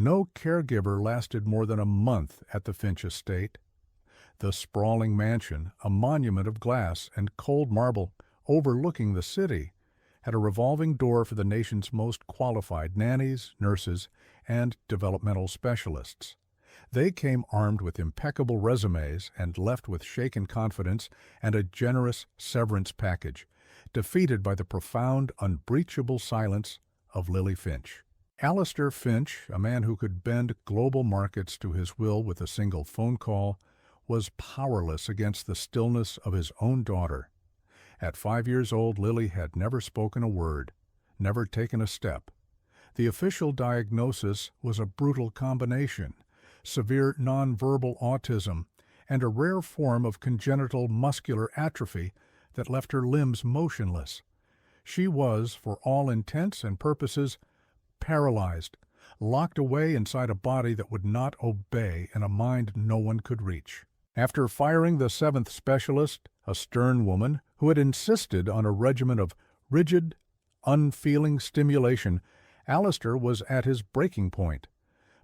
No caregiver lasted more than a month at the Finch estate. The sprawling mansion, a monument of glass and cold marble overlooking the city, had a revolving door for the nation's most qualified nannies, nurses, and developmental specialists. They came armed with impeccable resumes and left with shaken confidence and a generous severance package, defeated by the profound, unbreachable silence of Lily Finch. Alistair Finch, a man who could bend global markets to his will with a single phone call, was powerless against the stillness of his own daughter. At 5 years old, Lily had never spoken a word, never taken a step. The official diagnosis was a brutal combination: severe nonverbal autism and a rare form of congenital muscular atrophy that left her limbs motionless. She was, for all intents and purposes, paralyzed, locked away inside a body that would not obey and a mind no one could reach. After firing the seventh specialist, a stern woman who had insisted on a regimen of rigid, unfeeling stimulation, Alistair was at his breaking point.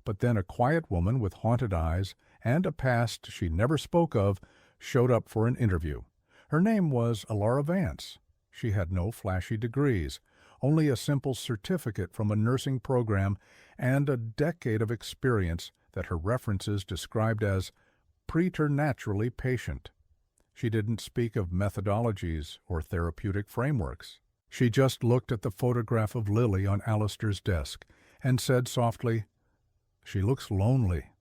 But then a quiet woman with haunted eyes and a past she never spoke of showed up for an interview. Her name was Alara Vance. She had no flashy degrees, only a simple certificate from a nursing program and a decade of experience that her references described as preternaturally patient. She didn't speak of methodologies or therapeutic frameworks. She just looked at the photograph of Lily on Alistair's desk and said softly, "She looks lonely."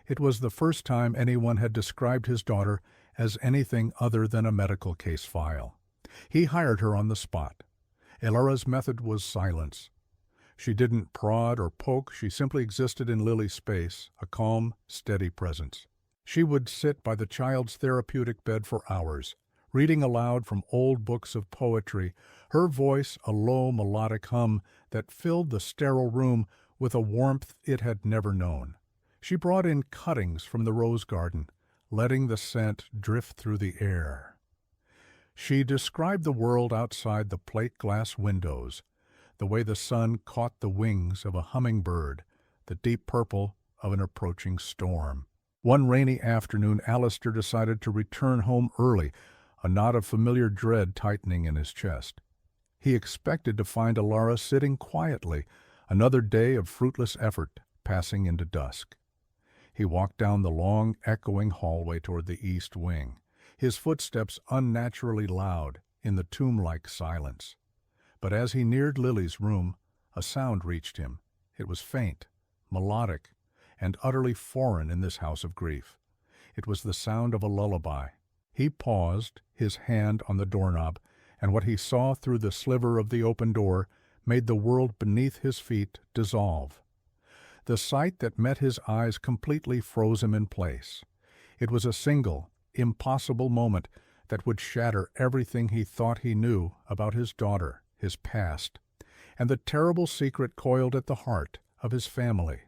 It was the first time anyone had described his daughter as anything other than a medical case file. He hired her on the spot. Alara's method was silence. She didn't prod or poke, she simply existed in Lily's space, a calm, steady presence. She would sit by the child's therapeutic bed for hours, reading aloud from old books of poetry, her voice a low melodic hum that filled the sterile room with a warmth it had never known. She brought in cuttings from the rose garden, letting the scent drift through the air. She described the world outside the plate glass windows, the way the sun caught the wings of a hummingbird, the deep purple of an approaching storm. One rainy afternoon, Alistair decided to return home early, a knot of familiar dread tightening in his chest. He expected to find Alara sitting quietly, another day of fruitless effort passing into dusk. He walked down the long, echoing hallway toward the east wing, his footsteps unnaturally loud in the tomb-like silence. But as he neared Lily's room, a sound reached him. It was faint, melodic, and utterly foreign in this house of grief. It was the sound of a lullaby. He paused, his hand on the doorknob, and what he saw through the sliver of the open door made the world beneath his feet dissolve. The sight that met his eyes completely froze him in place. It was a single, impossible moment that would shatter everything he thought he knew about his daughter, his past, and the terrible secret coiled at the heart of his family.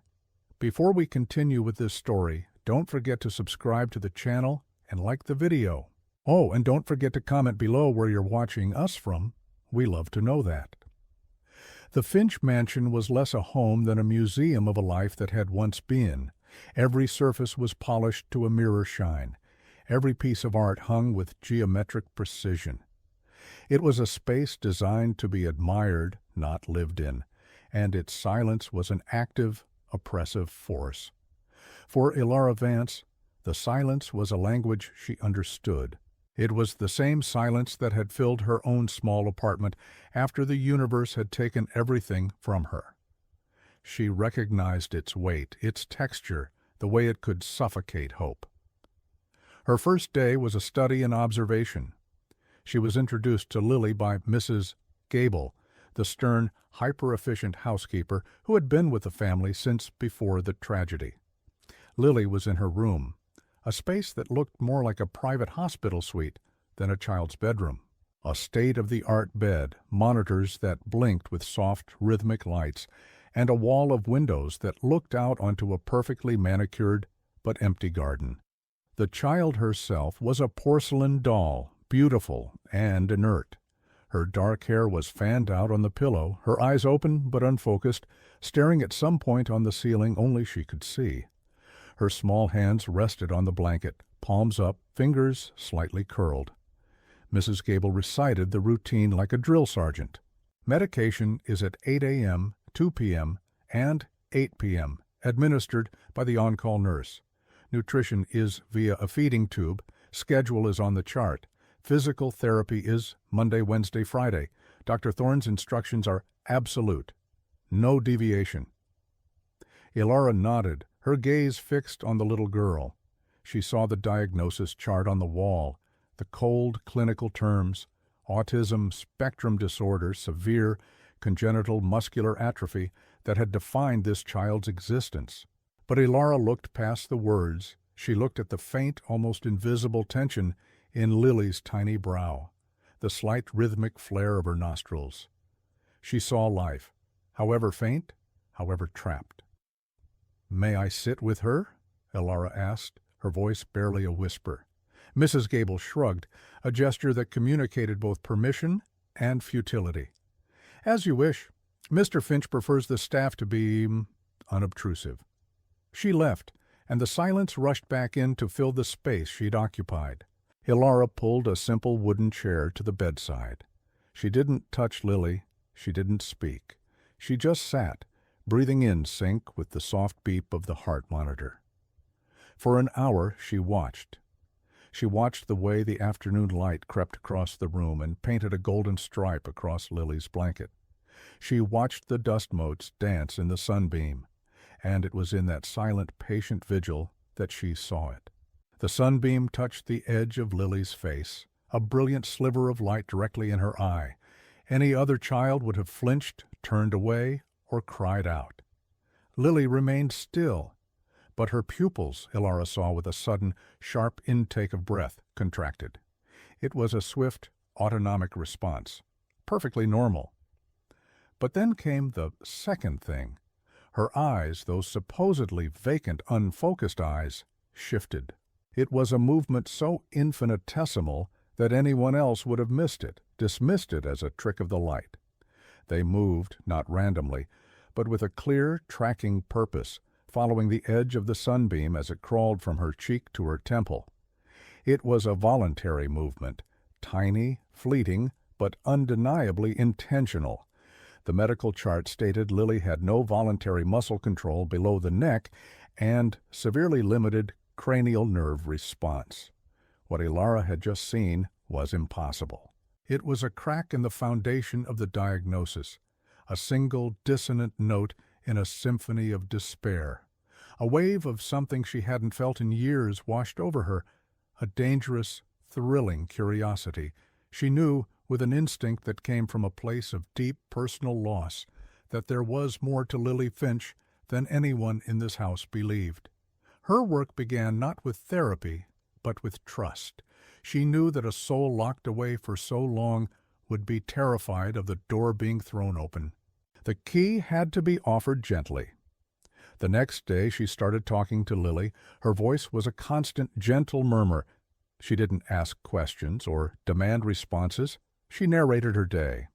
Before we continue with this story, don't forget to subscribe to the channel and like the video. Oh, and don't forget to comment below where you're watching us from. We love to know that. The Finch mansion was less a home than a museum of a life that had once been. Every surface was polished to a mirror shine. Every piece of art hung with geometric precision. It was a space designed to be admired, not lived in, and its silence was an active, oppressive force. For Alara Vance, the silence was a language she understood. It was the same silence that had filled her own small apartment after the universe had taken everything from her. She recognized its weight, its texture, the way it could suffocate hope. Her first day was a study in observation. She was introduced to Lily by Mrs. Gable, the stern, hyper-efficient housekeeper who had been with the family since before the tragedy. Lily was in her room, a space that looked more like a private hospital suite than a child's bedroom. A state-of-the-art bed, monitors that blinked with soft, rhythmic lights, and a wall of windows that looked out onto a perfectly manicured but empty garden. The child herself was a porcelain doll, beautiful and inert. Her dark hair was fanned out on the pillow, her eyes open but unfocused, staring at some point on the ceiling only she could see. Her small hands rested on the blanket, palms up, fingers slightly curled. Mrs. Gable recited the routine like a drill sergeant. Medication is at 8 a.m., 2 p.m., and 8 p.m., administered by the on-call nurse. Nutrition is via a feeding tube. Schedule is on the chart. Physical therapy is Monday, Wednesday, Friday. Dr. Thorne's instructions are absolute. No deviation. Ilara nodded, her gaze fixed on the little girl. She saw the diagnosis chart on the wall, the cold clinical terms: autism spectrum disorder, severe congenital muscular atrophy, that had defined this child's existence. But Ilara looked past the words. She looked at the faint, almost invisible tension in Lily's tiny brow, the slight rhythmic flare of her nostrils. She saw life, however faint, however trapped. "May I sit with her?" Ilara asked, her voice barely a whisper. Mrs. Gable shrugged, a gesture that communicated both permission and futility. "As you wish. Mr. Finch prefers the staff to be unobtrusive." She left, and the silence rushed back in to fill the space she'd occupied. Ilara pulled a simple wooden chair to the bedside. She didn't touch Lily. She didn't speak. She just sat, breathing in sync with the soft beep of the heart monitor. For an hour she watched. She watched the way the afternoon light crept across the room and painted a golden stripe across Lily's blanket. She watched the dust motes dance in the sunbeam, and it was in that silent, patient vigil that she saw it. The sunbeam touched the edge of Lily's face, a brilliant sliver of light directly in her eye. Any other child would have flinched, turned away, or cried out. Lily remained still, but her pupils, Ilara saw with a sudden, sharp intake of breath, contracted. It was a swift, autonomic response, perfectly normal. But then came the second thing. Her eyes, those supposedly vacant, unfocused eyes, shifted. It was a movement so infinitesimal that anyone else would have missed it, dismissed it as a trick of the light. They moved, not randomly, but with a clear, tracking purpose, following the edge of the sunbeam as it crawled from her cheek to her temple. It was a voluntary movement, tiny, fleeting, but undeniably intentional. The medical chart stated Lily had no voluntary muscle control below the neck and severely limited cranial nerve response. What Ilara had just seen was impossible. It was a crack in the foundation of the diagnosis, a single dissonant note in a symphony of despair. A wave of something she hadn't felt in years washed over her, a dangerous, thrilling curiosity. She knew, with an instinct that came from a place of deep personal loss, that there was more to Lily Finch than anyone in this house believed. Her work began not with therapy, but with trust. She knew that a soul locked away for so long would be terrified of the door being thrown open. The key had to be offered gently. The next day she started talking to Lily. Her voice was a constant, gentle murmur. She didn't ask questions or demand responses. She narrated her day.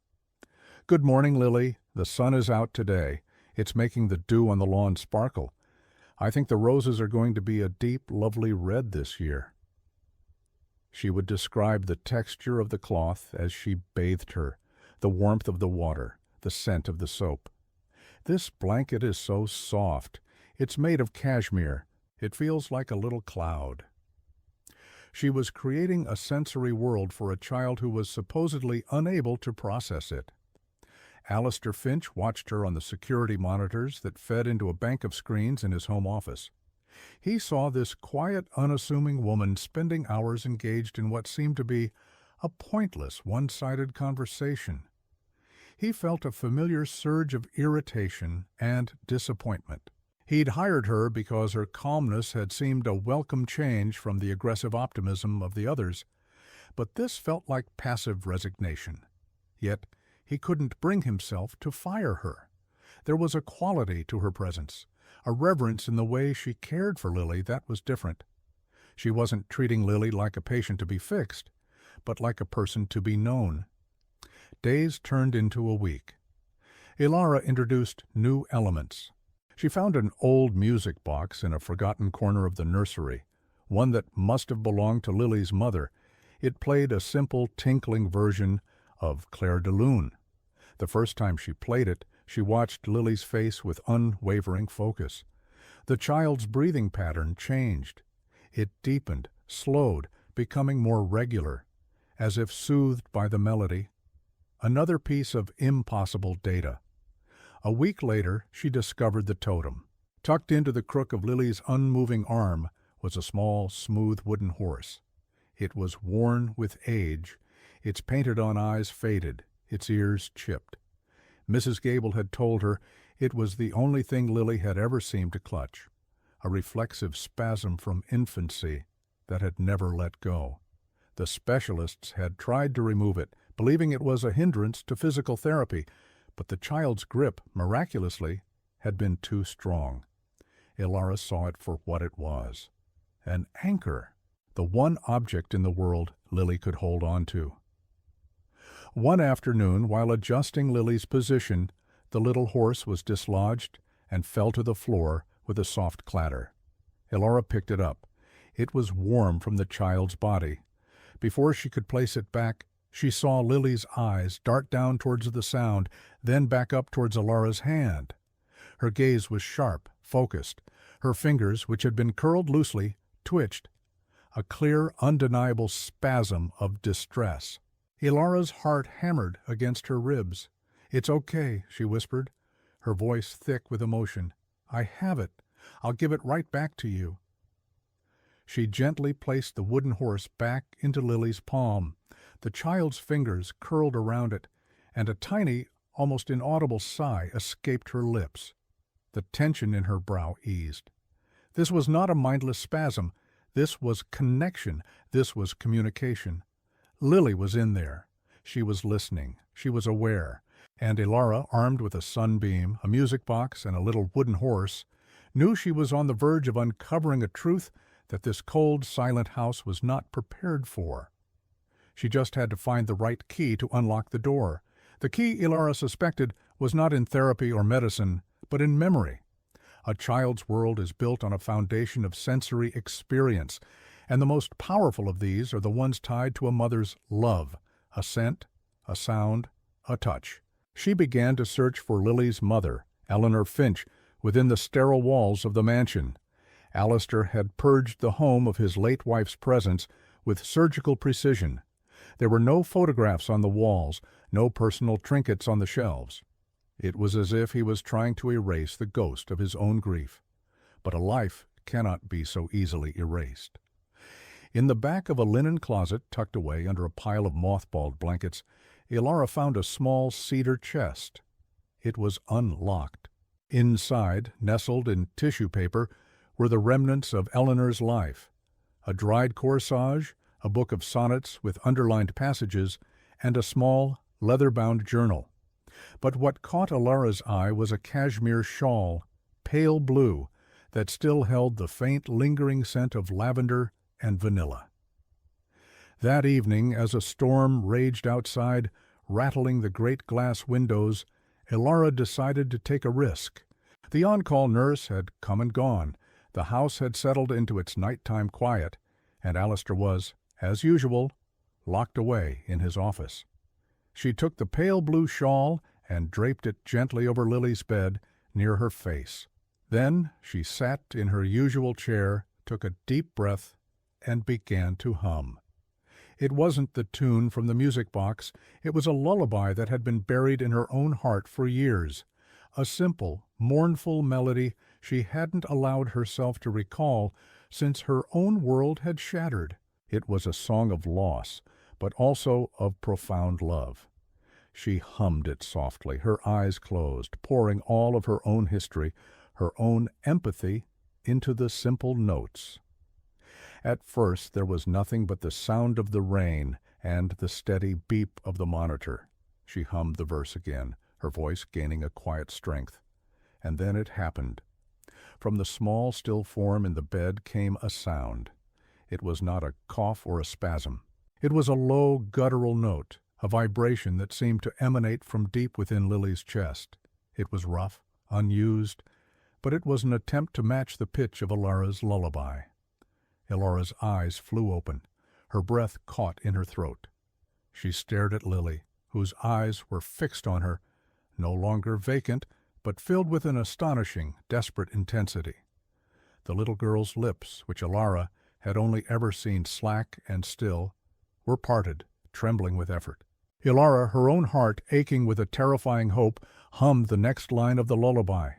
"Good morning, Lily. The sun is out today. It's making the dew on the lawn sparkle. I think the roses are going to be a deep, lovely red this year." She would describe the texture of the cloth as she bathed her, the warmth of the water, the scent of the soap. "This blanket is so soft. It's made of cashmere. It feels like a little cloud." She was creating a sensory world for a child who was supposedly unable to process it. Alistair Finch watched her on the security monitors that fed into a bank of screens in his home office. He saw this quiet, unassuming woman spending hours engaged in what seemed to be a pointless, one-sided conversation. He felt a familiar surge of irritation and disappointment. He'd hired her because her calmness had seemed a welcome change from the aggressive optimism of the others, but this felt like passive resignation. Yet he couldn't bring himself to fire her. There was a quality to her presence, a reverence in the way she cared for Lily that was different. She wasn't treating Lily like a patient to be fixed, but like a person to be known. Days turned into a week. Ilara introduced new elements. She found an old music box in a forgotten corner of the nursery, one that must have belonged to Lily's mother. It played a simple, tinkling version of Clair de Lune. The first time she played it, she watched Lily's face with unwavering focus. The child's breathing pattern changed. It deepened, slowed, becoming more regular, as if soothed by the melody. Another piece of impossible data. A week later, she discovered the totem. Tucked into the crook of Lily's unmoving arm was a small, smooth wooden horse. It was worn with age, its painted-on eyes faded, its ears chipped. Mrs. Gable had told her it was the only thing Lily had ever seemed to clutch, a reflexive spasm from infancy that had never let go. The specialists had tried to remove it, believing it was a hindrance to physical therapy, but the child's grip, miraculously, had been too strong. Ilara saw it for what it was. An anchor, the one object in the world Lily could hold on to. One afternoon, while adjusting Lily's position, the little horse was dislodged and fell to the floor with a soft clatter. Ilara picked it up. It was warm from the child's body. Before she could place it back, she saw Lily's eyes dart down towards the sound, then back up towards Ilara's hand. Her gaze was sharp, focused. Her fingers, which had been curled loosely, twitched. A clear, undeniable spasm of distress. Ilara's heart hammered against her ribs. "It's okay," she whispered, her voice thick with emotion. "I have it. I'll give it right back to you." She gently placed the wooden horse back into Lily's palm. The child's fingers curled around it, and a tiny, almost inaudible sigh escaped her lips. The tension in her brow eased. This was not a mindless spasm. This was connection. This was communication. Lily was in there. She was listening. She was aware. And Ilara, armed with a sunbeam, a music box, and a little wooden horse, knew she was on the verge of uncovering a truth that this cold, silent house was not prepared for. She just had to find the right key to unlock the door. The key, Ilara suspected, was not in therapy or medicine, but in memory. A child's world is built on a foundation of sensory experience, and the most powerful of these are the ones tied to a mother's love, a scent, a sound, a touch. She began to search for Lily's mother, Eleanor Finch, within the sterile walls of the mansion. Alistair had purged the home of his late wife's presence with surgical precision. There were no photographs on the walls, no personal trinkets on the shelves. It was as if he was trying to erase the ghost of his own grief. But a life cannot be so easily erased. In the back of a linen closet tucked away under a pile of mothballed blankets, Ilara found a small cedar chest. It was unlocked. Inside, nestled in tissue paper, were the remnants of Eleanor's life: a dried corsage, a book of sonnets with underlined passages, and a small, leather-bound journal. But what caught Ilara's eye was a cashmere shawl, pale blue, that still held the faint, lingering scent of lavender and vanilla. That evening, as a storm raged outside, rattling the great glass windows, Ilara decided to take a risk. The on-call nurse had come and gone. The house had settled into its nighttime quiet, and Alistair was, as usual, locked away in his office. She took the pale blue shawl and draped it gently over Lily's bed near her face. Then she sat in her usual chair, took a deep breath, and began to hum. It wasn't the tune from the music box. It was a lullaby that had been buried in her own heart for years. A simple, mournful melody she hadn't allowed herself to recall since her own world had shattered. It was a song of loss, but also of profound love. She hummed it softly, her eyes closed, pouring all of her own history, her own empathy, into the simple notes. At first there was nothing but the sound of the rain and the steady beep of the monitor. She hummed the verse again, her voice gaining a quiet strength. And then it happened. From the small, still form in the bed came a sound. It was not a cough or a spasm. It was a low, guttural note, a vibration that seemed to emanate from deep within Lily's chest. It was rough, unused, but it was an attempt to match the pitch of Elara's lullaby. Elara's eyes flew open. Her breath caught in her throat. She stared at Lily, whose eyes were fixed on her, no longer vacant, but filled with an astonishing, desperate intensity. The little girl's lips, which Elara had only ever seen slack and still, were parted, trembling with effort. Elara, her own heart aching with a terrifying hope, hummed the next line of the lullaby.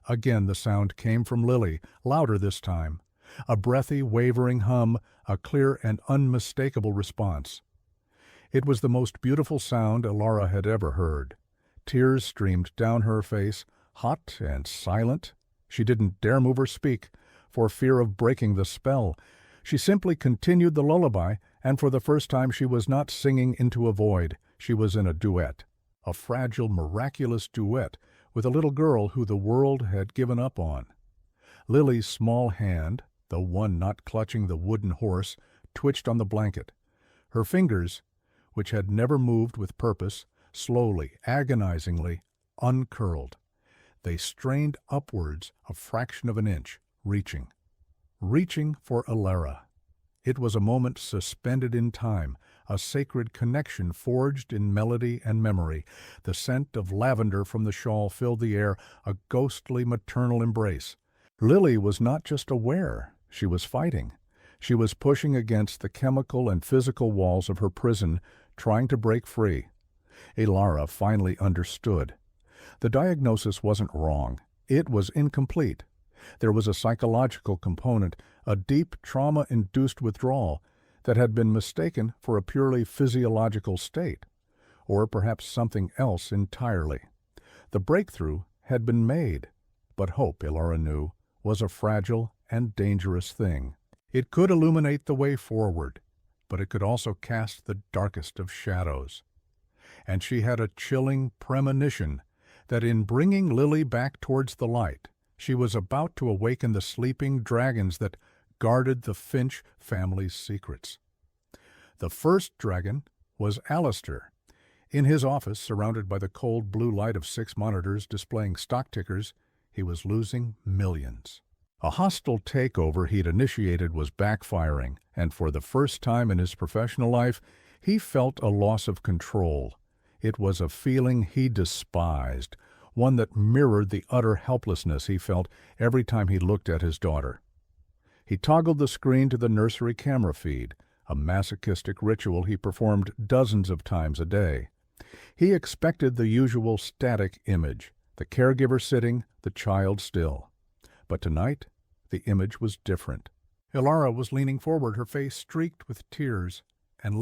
Again the sound came from Lily, louder this time. A breathy, wavering hum, a clear and unmistakable response. It was the most beautiful sound Elara had ever heard. Tears streamed down her face, hot and silent. She didn't dare move or speak, for fear of breaking the spell. She simply continued the lullaby, and for the first time she was not singing into a void. She was in a duet, a fragile, miraculous duet with a little girl who the world had given up on. Lily's small hand, the one not clutching the wooden horse, twitched on the blanket. Her fingers, which had never moved with purpose, slowly, agonizingly, uncurled. They strained upwards a fraction of an inch, reaching for Elara. It was a moment suspended in time, a sacred connection forged in melody and memory. The scent of lavender from the shawl filled the air, a ghostly maternal embrace. Lily was not just aware, she was fighting. She was pushing against the chemical and physical walls of her prison, trying to break free. Elara finally understood. The diagnosis wasn't wrong. It was incomplete. There was a psychological component, a deep trauma-induced withdrawal that had been mistaken for a purely physiological state, or perhaps something else entirely. The breakthrough had been made, but hope, Elara knew, was a fragile and dangerous thing. It could illuminate the way forward, but it could also cast the darkest of shadows. And she had a chilling premonition that in bringing Lily back towards the light, she was about to awaken the sleeping dragons that guarded the Finch family's secrets. The first dragon was Alistair. In his office, surrounded by the cold blue light of 6 monitors displaying stock tickers, he was losing millions. A hostile takeover he'd initiated was backfiring, and for the first time in his professional life, he felt a loss of control. It was a feeling he despised, one that mirrored the utter helplessness he felt every time he looked at his daughter. He toggled the screen to the nursery camera feed, a masochistic ritual he performed dozens of times a day. He expected the usual static image, the caregiver sitting, the child still. But tonight, the image was different. Elara was leaning forward, her face streaked with tears, and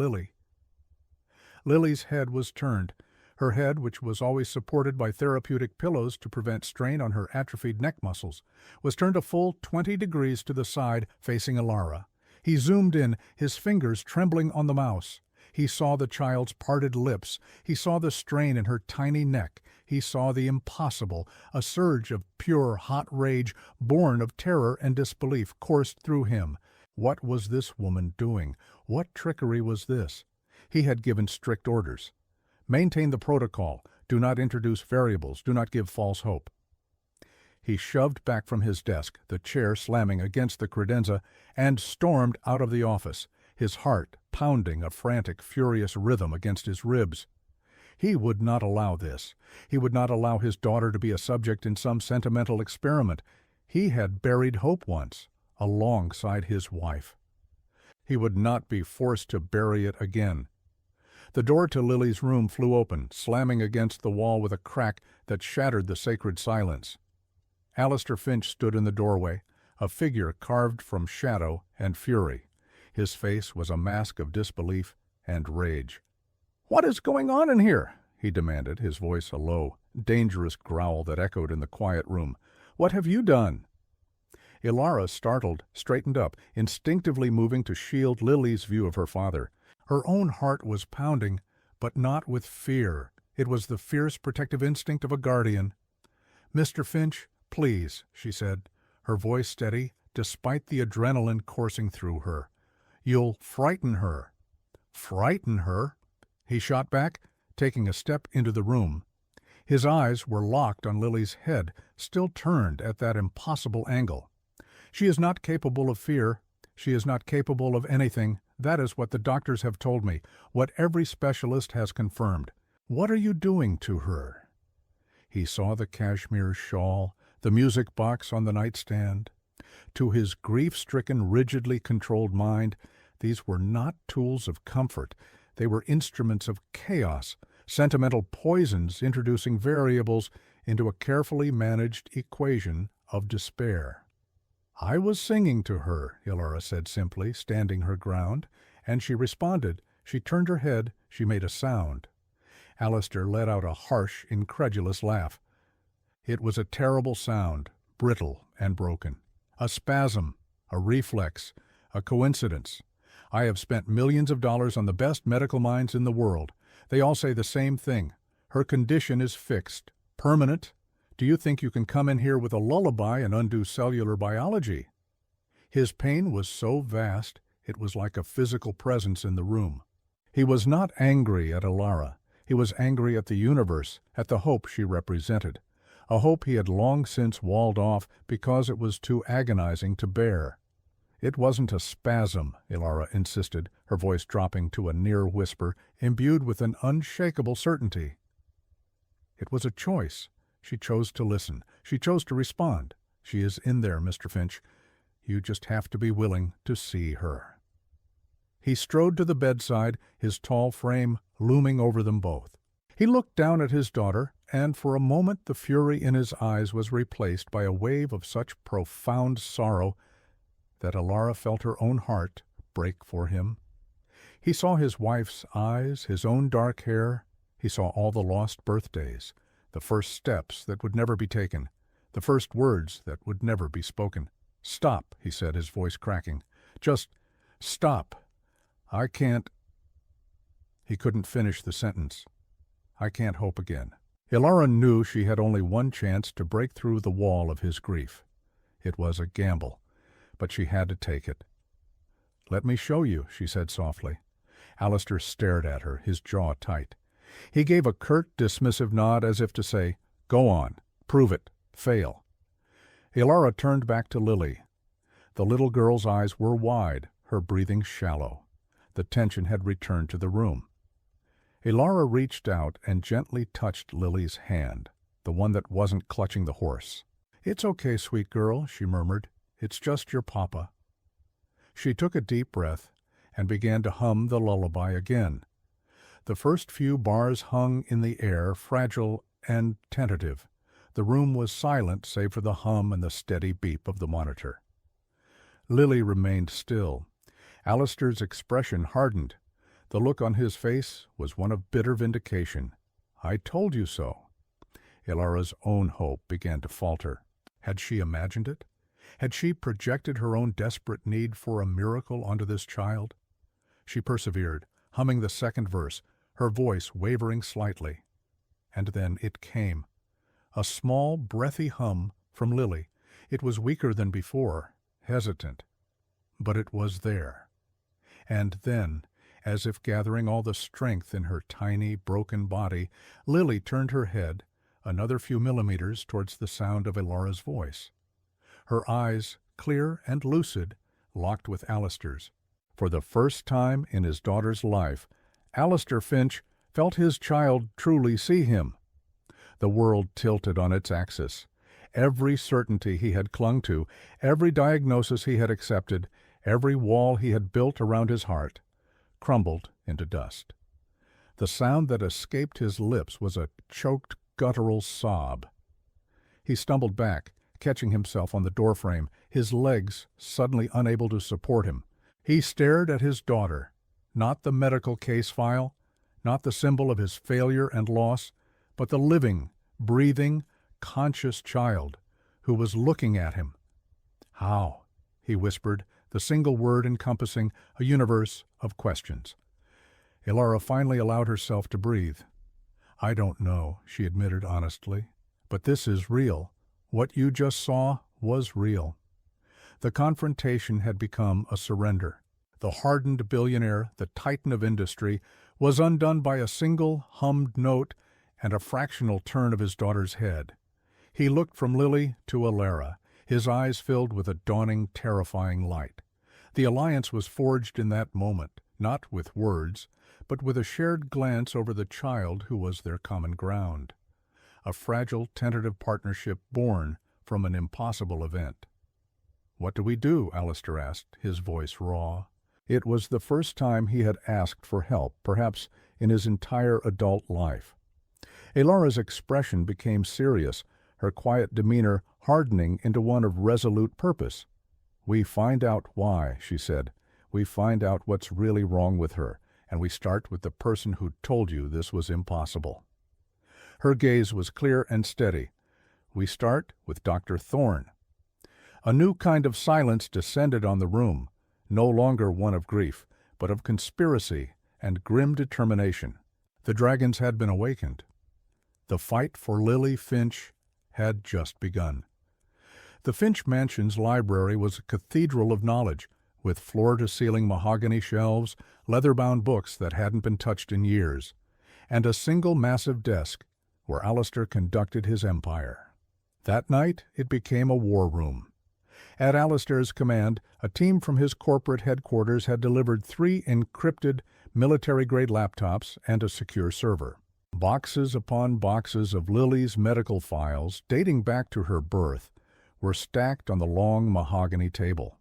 Lily's head was turned. Her head, which was always supported by therapeutic pillows to prevent strain on her atrophied neck muscles, was turned a full 20 degrees to the side, facing Elara. He zoomed in, his fingers trembling on the mouse. He saw the child's parted lips. He saw the strain in her tiny neck. He saw the impossible. A surge of pure, hot rage, born of terror and disbelief, coursed through him. What was this woman doing? What trickery was this? He had given strict orders. Maintain the protocol. Do not introduce variables. Do not give false hope. He shoved back from his desk, the chair slamming against the credenza, and stormed out of the office, his heart pounding a frantic, furious rhythm against his ribs. He would not allow this. He would not allow his daughter to be a subject in some sentimental experiment. He had buried hope once, alongside his wife. He would not be forced to bury it again. The door to Lily's room flew open, slamming against the wall with a crack that shattered the sacred silence. Alistair Finch stood in the doorway, a figure carved from shadow and fury. His face was a mask of disbelief and rage. "What is going on in here?" he demanded, his voice a low, dangerous growl that echoed in the quiet room. "What have you done?" Elara, startled, straightened up, instinctively moving to shield Lily's view of her father. Her own heart was pounding, but not with fear. It was the fierce protective instinct of a guardian. "Mr. Finch, please," she said, her voice steady, despite the adrenaline coursing through her. "You'll frighten her." "Frighten her?" he shot back, taking a step into the room. His eyes were locked on Lily's head, still turned at that impossible angle. "She is not capable of fear. She is not capable of anything. That is what the doctors have told me, what every specialist has confirmed. What are you doing to her?" He saw the cashmere shawl, the music box on the nightstand. To his grief-stricken, rigidly controlled mind, these were not tools of comfort. They were instruments of chaos, sentimental poisons introducing variables into a carefully managed equation of despair. "I was singing to her," Elora said simply, standing her ground, and she responded. She turned her head, she made a sound. Alistair let out a harsh, incredulous laugh. It was a terrible sound, brittle and broken. A spasm, a reflex, a coincidence. I have spent millions of dollars on the best medical minds in the world. They all say the same thing. Her condition is fixed, permanent. Do you think you can come in here with a lullaby and undo cellular biology?" His pain was so vast, it was like a physical presence in the room. He was not angry at Elora. He was angry at the universe, at the hope she represented. A hope he had long since walled off because it was too agonizing to bear. "It wasn't a spasm," Elora insisted, her voice dropping to a near whisper, imbued with an unshakable certainty. "It was a choice. She chose to listen. She chose to respond. She is in there, Mr. Finch. You just have to be willing to see her." He strode to the bedside, his tall frame looming over them both. He looked down at his daughter, and for a moment the fury in his eyes was replaced by a wave of such profound sorrow that Elora felt her own heart break for him. He saw his wife's eyes, his own dark hair. He saw all the lost birthdays, the first steps that would never be taken, the first words that would never be spoken. "Stop," he said, his voice cracking. "Just stop. I can't—" He couldn't finish the sentence. "I can't hope again." Elora knew she had only one chance to break through the wall of his grief. It was a gamble, but she had to take it. "Let me show you," she said softly. Alistair stared at her, his jaw tight. He gave a curt, dismissive nod as if to say, "Go on, prove it, fail." Elora turned back to Lily. The little girl's eyes were wide, her breathing shallow. The tension had returned to the room. Elora reached out and gently touched Lily's hand, the one that wasn't clutching the horse. "It's okay, sweet girl," she murmured. "It's just your papa." She took a deep breath and began to hum the lullaby again. The first few bars hung in the air, fragile and tentative. The room was silent save for the hum and the steady beep of the monitor. Lily remained still. Alistair's expression hardened. The look on his face was one of bitter vindication. "I told you so." Elora's own hope began to falter. Had she imagined it? Had she projected her own desperate need for a miracle onto this child? She persevered, humming the second verse, her voice wavering slightly. And then it came. A small, breathy hum from Lily. It was weaker than before, hesitant. But it was there. And then, as if gathering all the strength in her tiny, broken body, Lily turned her head another few millimeters towards the sound of Elora's voice. Her eyes, clear and lucid, locked with Alistair's. For the first time in his daughter's life, Alistair Finch felt his child truly see him. The world tilted on its axis. Every certainty he had clung to, every diagnosis he had accepted, every wall he had built around his heart, crumbled into dust. The sound that escaped his lips was a choked, guttural sob. He stumbled back, catching himself on the doorframe, his legs suddenly unable to support him. He stared at his daughter, not the medical case file, not the symbol of his failure and loss, but the living, breathing, conscious child who was looking at him. "How?" he whispered, the single word encompassing a universe of questions. Elora finally allowed herself to breathe. "I don't know," she admitted honestly, "but this is real. What you just saw was real." The confrontation had become a surrender. The hardened billionaire, the titan of industry, was undone by a single hummed note and a fractional turn of his daughter's head. He looked from Lily to Alara, his eyes filled with a dawning, terrifying light. The alliance was forged in that moment, not with words, but with a shared glance over the child who was their common ground. A fragile, tentative partnership born from an impossible event. "What do we do?" Alistair asked, his voice raw. It was the first time he had asked for help, perhaps in his entire adult life. Alara's expression became serious, her quiet demeanor hardening into one of resolute purpose. "We find out why," she said. "We find out what's really wrong with her, and we start with the person who told you this was impossible." Her gaze was clear and steady. "We start with Dr. Thorne." A new kind of silence descended on the room, no longer one of grief, but of conspiracy and grim determination. The dragons had been awakened. The fight for Lily Finch had just begun. The Finch Mansion's library was a cathedral of knowledge, with floor-to-ceiling mahogany shelves, leather-bound books that hadn't been touched in years, and a single massive desk where Alistair conducted his empire. That night it became a war room. At Alistair's command, a team from his corporate headquarters had delivered 3 encrypted military-grade laptops and a secure server. Boxes upon boxes of Lily's medical files, dating back to her birth, were stacked on the long mahogany table.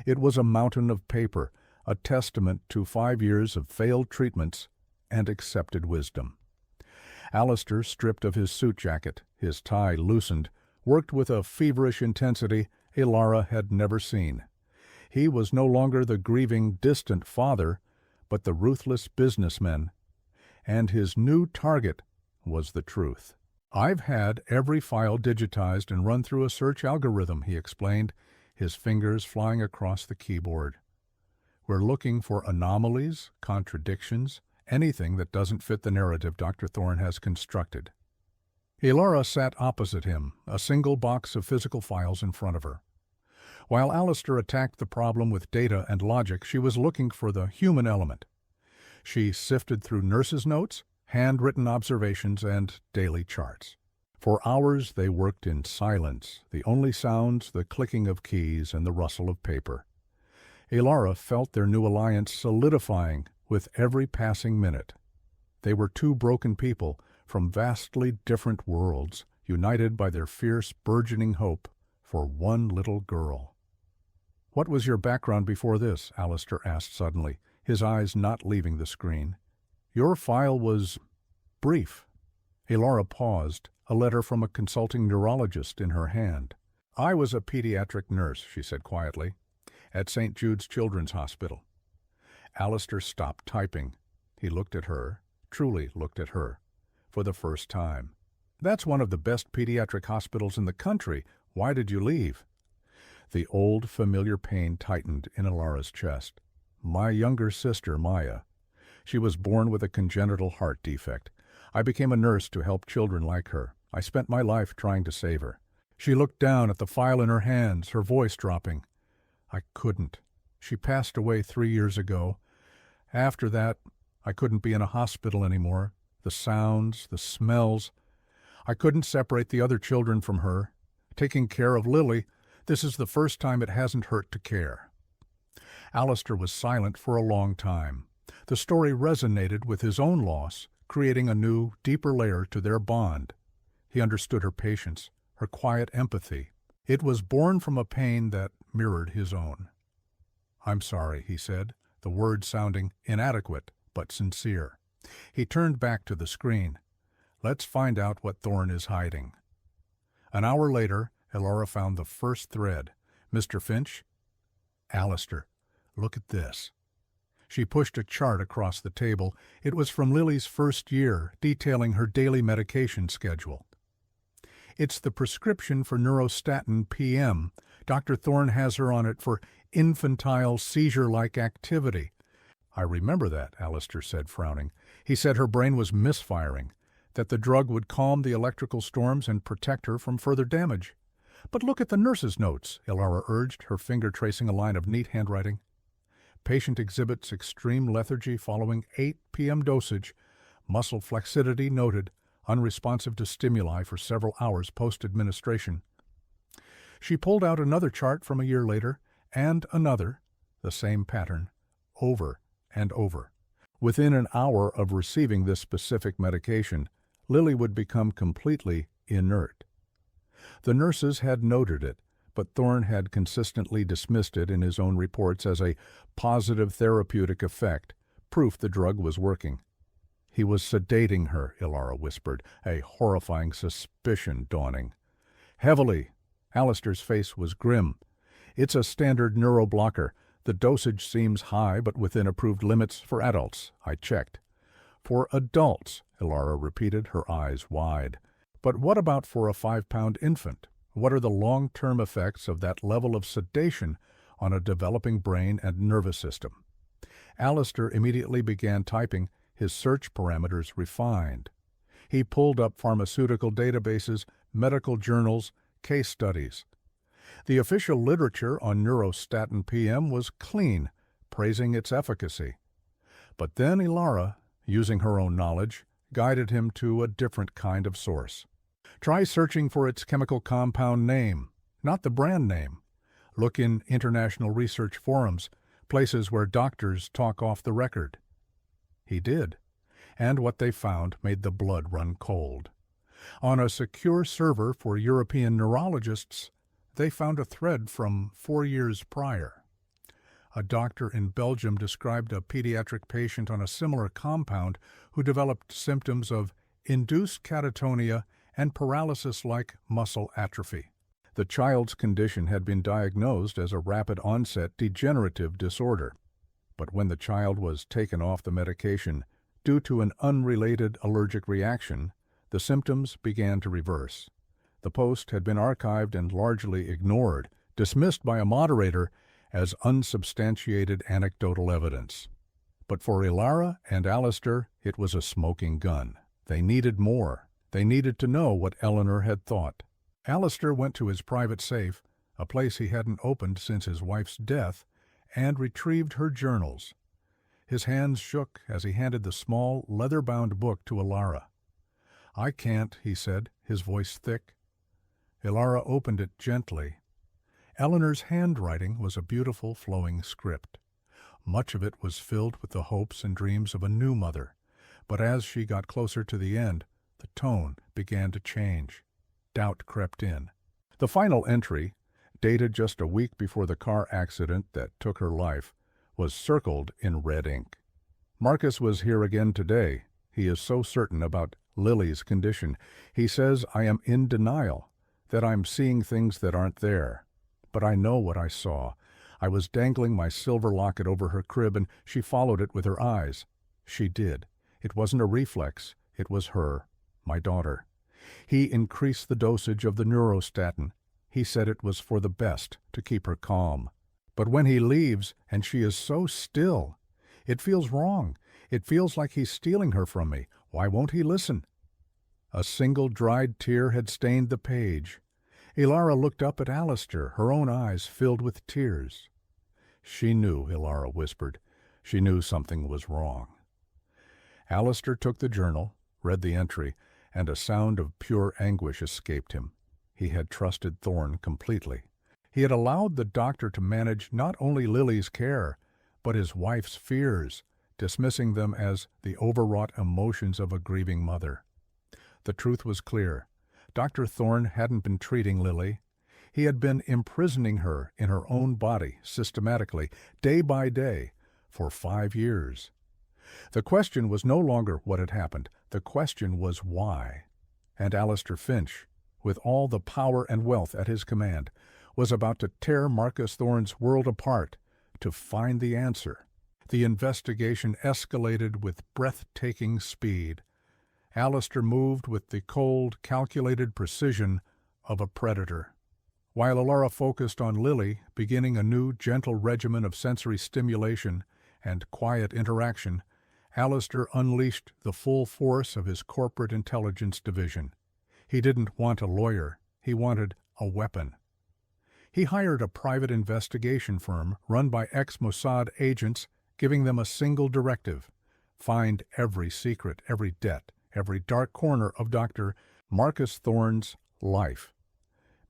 It was a mountain of paper, a testament to 5 years of failed treatments and accepted wisdom. Alistair, stripped of his suit jacket, his tie loosened, worked with a feverish intensity Alara had never seen. He was no longer the grieving, distant father, but the ruthless businessman, and his new target was the truth. "I've had every file digitized and run through a search algorithm," he explained, his fingers flying across the keyboard. "We're looking for anomalies, contradictions, anything that doesn't fit the narrative Dr. Thorne has constructed." Alara sat opposite him, a single box of physical files in front of her. While Alistair attacked the problem with data and logic, she was looking for the human element. She sifted through nurses' notes, handwritten observations, and daily charts. For hours they worked in silence, the only sounds the clicking of keys and the rustle of paper. Alara felt their new alliance solidifying with every passing minute. They were 2 broken people from vastly different worlds, united by their fierce, burgeoning hope for one little girl. "What was your background before this?" Alistair asked suddenly, his eyes not leaving the screen. "Your file was brief." Alara paused, a letter from a consulting neurologist in her hand. "I was a pediatric nurse," she said quietly, "at St. Jude's Children's Hospital." Alistair stopped typing. He looked at her, truly looked at her, for the first time. "That's one of the best pediatric hospitals in the country. Why did you leave?" The old, familiar pain tightened in Alara's chest. "My younger sister, Maya. She was born with a congenital heart defect. I became a nurse to help children like her. I spent my life trying to save her." She looked down at the file in her hands, her voice dropping. "I couldn't. She passed away 3 years ago. After that, I couldn't be in a hospital anymore. The sounds, the smells. I couldn't separate the other children from her. Taking care of Lily, this is the first time it hasn't hurt to care." Alistair was silent for a long time. The story resonated with his own loss, creating a new, deeper layer to their bond. He understood her patience, her quiet empathy. It was born from a pain that mirrored his own. "I'm sorry," he said, the words sounding inadequate but sincere. He turned back to the screen. "Let's find out what Thorne is hiding." An hour later, Alara found the first thread. "Mr. Finch?" "Alistair, look at this." She pushed a chart across the table. It was from Lily's first year, detailing her daily medication schedule. "It's the prescription for neurostatin PM. Dr. Thorne has her on it for infantile seizure-like activity." "I remember that," Alistair said, frowning. "He said her brain was misfiring, that the drug would calm the electrical storms and protect her from further damage." "But look at the nurse's notes," Alara urged, her finger tracing a line of neat handwriting. "Patient exhibits extreme lethargy following 8 p.m. dosage. Muscle flexity noted. unresponsive to stimuli for several hours post-administration. She pulled out another chart from a year later, and another, the same pattern, over and over. Within an hour of receiving this specific medication, Lily would become completely inert. The nurses had noted it, but Thorne had consistently dismissed it in his own reports as a positive therapeutic effect, proof the drug was working. He was sedating her, Ilara whispered, a horrifying suspicion dawning. Heavily. Alistair's face was grim. It's a standard neuroblocker. The dosage seems high, but within approved limits for adults. I checked. For adults, Ilara repeated, her eyes wide. But what about for a 5-pound infant? What are the long-term effects of that level of sedation on a developing brain and nervous system? Alistair immediately began typing, his search parameters refined. He pulled up pharmaceutical databases, medical journals, case studies. The official literature on neurostatin PM was clean, praising its efficacy. But then Ilara, using her own knowledge, guided him to a different kind of source. Try searching for its chemical compound name, not the brand name. Look in international research forums, places where doctors talk off the record. He did, and what they found made the blood run cold. On a secure server for European neurologists, they found a thread from 4 years prior. A doctor in Belgium described a pediatric patient on a similar compound who developed symptoms of induced catatonia and paralysis-like muscle atrophy. The child's condition had been diagnosed as a rapid-onset degenerative disorder. But when the child was taken off the medication due to an unrelated allergic reaction, the symptoms began to reverse. The post had been archived and largely ignored, dismissed by a moderator as unsubstantiated anecdotal evidence. But for Ilara and Alistair, it was a smoking gun. They needed more. They needed to know what Eleanor had thought. Alistair went to his private safe, a place he hadn't opened since his wife's death, and retrieved her journals. His hands shook as he handed the small, leather-bound book to Ilara. "I can't," he said, his voice thick. Ilara opened it gently. Eleanor's handwriting was a beautiful, flowing script. Much of it was filled with the hopes and dreams of a new mother, but as she got closer to the end, the tone began to change. Doubt crept in. The final entry, dated just a week before the car accident that took her life, was circled in red ink. "Marcus was here again today. He is so certain about Lily's condition. He says I am in denial, that I'm seeing things that aren't there. But I know what I saw. I was dangling my silver locket over her crib, and she followed it with her eyes. She did. It wasn't a reflex. It was her, my daughter. He increased the dosage of the neurostatin. He said it was for the best, to keep her calm. But when he leaves, and she is so still, it feels wrong. It feels like he's stealing her from me. Why won't he listen?" A single dried tear had stained the page. Ilara looked up at Alistair, her own eyes filled with tears. She knew, Ilara whispered. She knew something was wrong. Alistair took the journal, read the entry, and a sound of pure anguish escaped him. He had trusted Thorne completely. He had allowed the doctor to manage not only Lily's care, but his wife's fears, dismissing them as the overwrought emotions of a grieving mother. The truth was clear. Dr. Thorne hadn't been treating Lily. He had been imprisoning her in her own body, systematically, day by day, for 5 years. The question was no longer what had happened. The question was why. And Alistair Finch, with all the power and wealth at his command, was about to tear Marcus Thorne's world apart to find the answer. The investigation escalated with breathtaking speed. Alistair moved with the cold, calculated precision of a predator. While Ilara focused on Lily, beginning a new, gentle regimen of sensory stimulation and quiet interaction, Alistair unleashed the full force of his corporate intelligence division. He didn't want a lawyer. He wanted a weapon. He hired a private investigation firm run by ex-Mossad agents, giving them a single directive: find every secret, every debt, every dark corner of Dr. Marcus Thorne's life.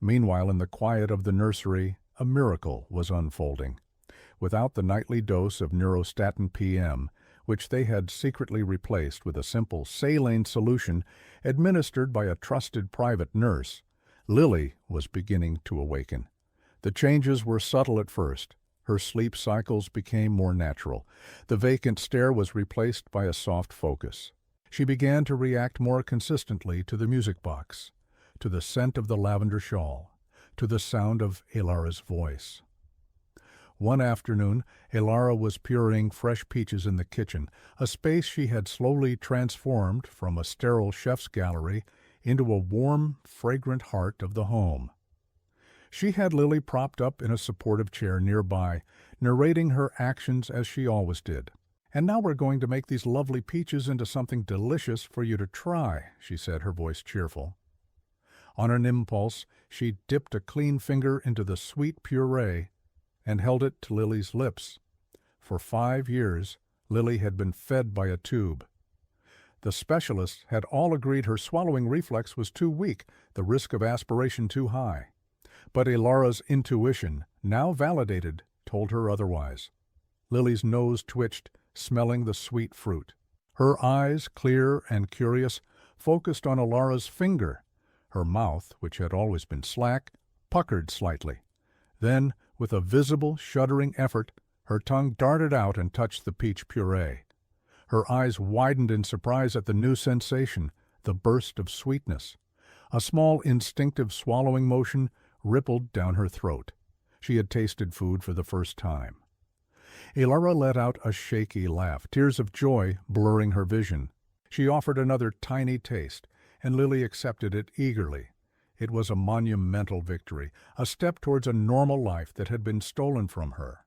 Meanwhile, in the quiet of the nursery, a miracle was unfolding. Without the nightly dose of Neurostatin PM, which they had secretly replaced with a simple saline solution administered by a trusted private nurse, Lily was beginning to awaken. The changes were subtle at first. Her sleep cycles became more natural. The vacant stare was replaced by a soft focus. She began to react more consistently to the music box, to the scent of the lavender shawl, to the sound of Elara's voice. One afternoon, Elara was pureeing fresh peaches in the kitchen, a space she had slowly transformed from a sterile chef's gallery into a warm, fragrant heart of the home. She had Lily propped up in a supportive chair nearby, narrating her actions as she always did. "And now we're going to make these lovely peaches into something delicious for you to try," she said, her voice cheerful. On an impulse, she dipped a clean finger into the sweet puree and held it to Lily's lips. For 5 years, Lily had been fed by a tube. The specialists had all agreed her swallowing reflex was too weak, the risk of aspiration too high. But Elara's intuition, now validated, told her otherwise. Lily's nose twitched, smelling the sweet fruit. Her eyes, clear and curious, focused on Elara's finger. Her mouth, which had always been slack, puckered slightly. Then, with a visible, shuddering effort, her tongue darted out and touched the peach puree. Her eyes widened in surprise at the new sensation, the burst of sweetness. A small instinctive swallowing motion rippled down her throat. She had tasted food for the first time. Elara let out a shaky laugh, tears of joy blurring her vision. She offered another tiny taste, and Lily accepted it eagerly. It was a monumental victory, a step towards a normal life that had been stolen from her.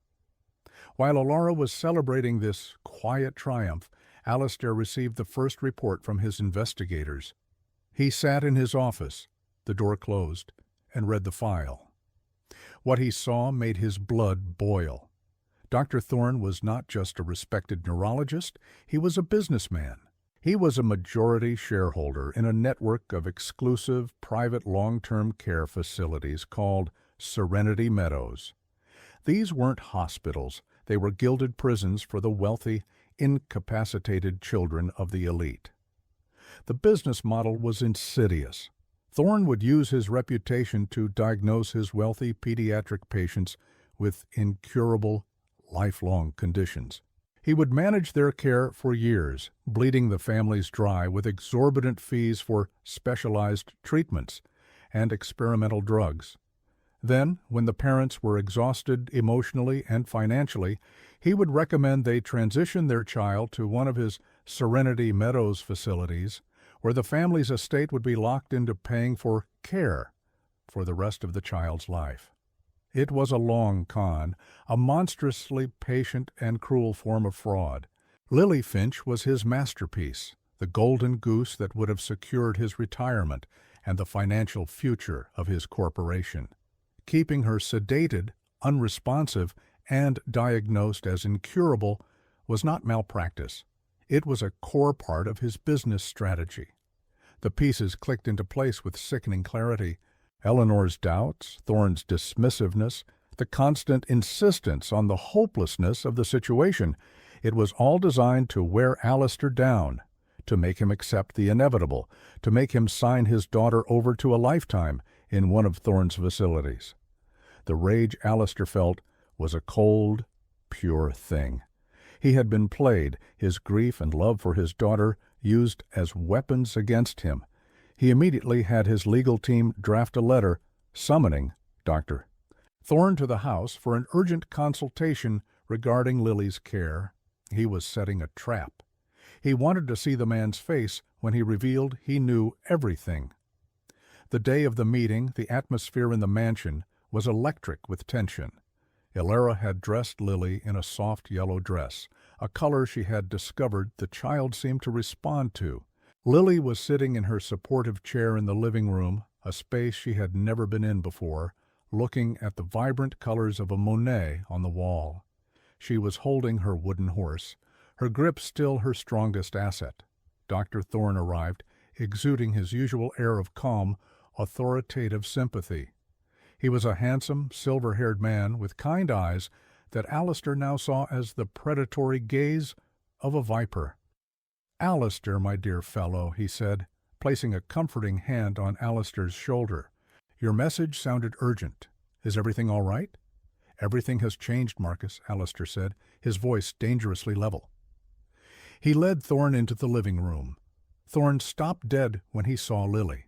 While Elara was celebrating this quiet triumph, Alistair received the first report from his investigators. He sat in his office, the door closed, and read the file. What he saw made his blood boil. Dr. Thorne was not just a respected neurologist, he was a businessman. He was a majority shareholder in a network of exclusive private long-term care facilities called Serenity Meadows. These weren't hospitals, they were gilded prisons for the wealthy, incapacitated children of the elite. The business model was insidious. Thorne would use his reputation to diagnose his wealthy pediatric patients with incurable, lifelong conditions. He would manage their care for years, bleeding the families dry with exorbitant fees for specialized treatments and experimental drugs. Then, when the parents were exhausted emotionally and financially, he would recommend they transition their child to one of his Serenity Meadows facilities, where the family's estate would be locked into paying for care for the rest of the child's life. It was a long con, a monstrously patient and cruel form of fraud. Lily Finch was his masterpiece, the golden goose that would have secured his retirement and the financial future of his corporation. Keeping her sedated, unresponsive, and diagnosed as incurable was not malpractice. It was a core part of his business strategy. The pieces clicked into place with sickening clarity. Eleanor's doubts, Thorne's dismissiveness, the constant insistence on the hopelessness of the situation. It was all designed to wear Alistair down, to make him accept the inevitable, to make him sign his daughter over to a lifetime in one of Thorne's facilities. The rage Alistair felt was a cold, pure thing. He had been played, his grief and love for his daughter used as weapons against him. He immediately had his legal team draft a letter summoning Dr. Thorne to the house for an urgent consultation regarding Lily's care. He was setting a trap. He wanted to see the man's face when he revealed he knew everything. The day of the meeting, the atmosphere in the mansion was electric with tension. Elara had dressed Lily in a soft yellow dress, a color she had discovered the child seemed to respond to. Lily was sitting in her supportive chair in the living room, a space she had never been in before, looking at the vibrant colors of a Monet on the wall. She was holding her wooden horse, her grip still her strongest asset. Dr. Thorne arrived, exuding his usual air of calm, authoritative sympathy. He was a handsome, silver-haired man with kind eyes that Alistair now saw as the predatory gaze of a viper. "Alistair, my dear fellow," he said, placing a comforting hand on Alistair's shoulder. "Your message sounded urgent. Is everything all right?" "Everything has changed, Marcus," Alistair said, his voice dangerously level. He led Thorne into the living room. Thorne stopped dead when he saw Lily.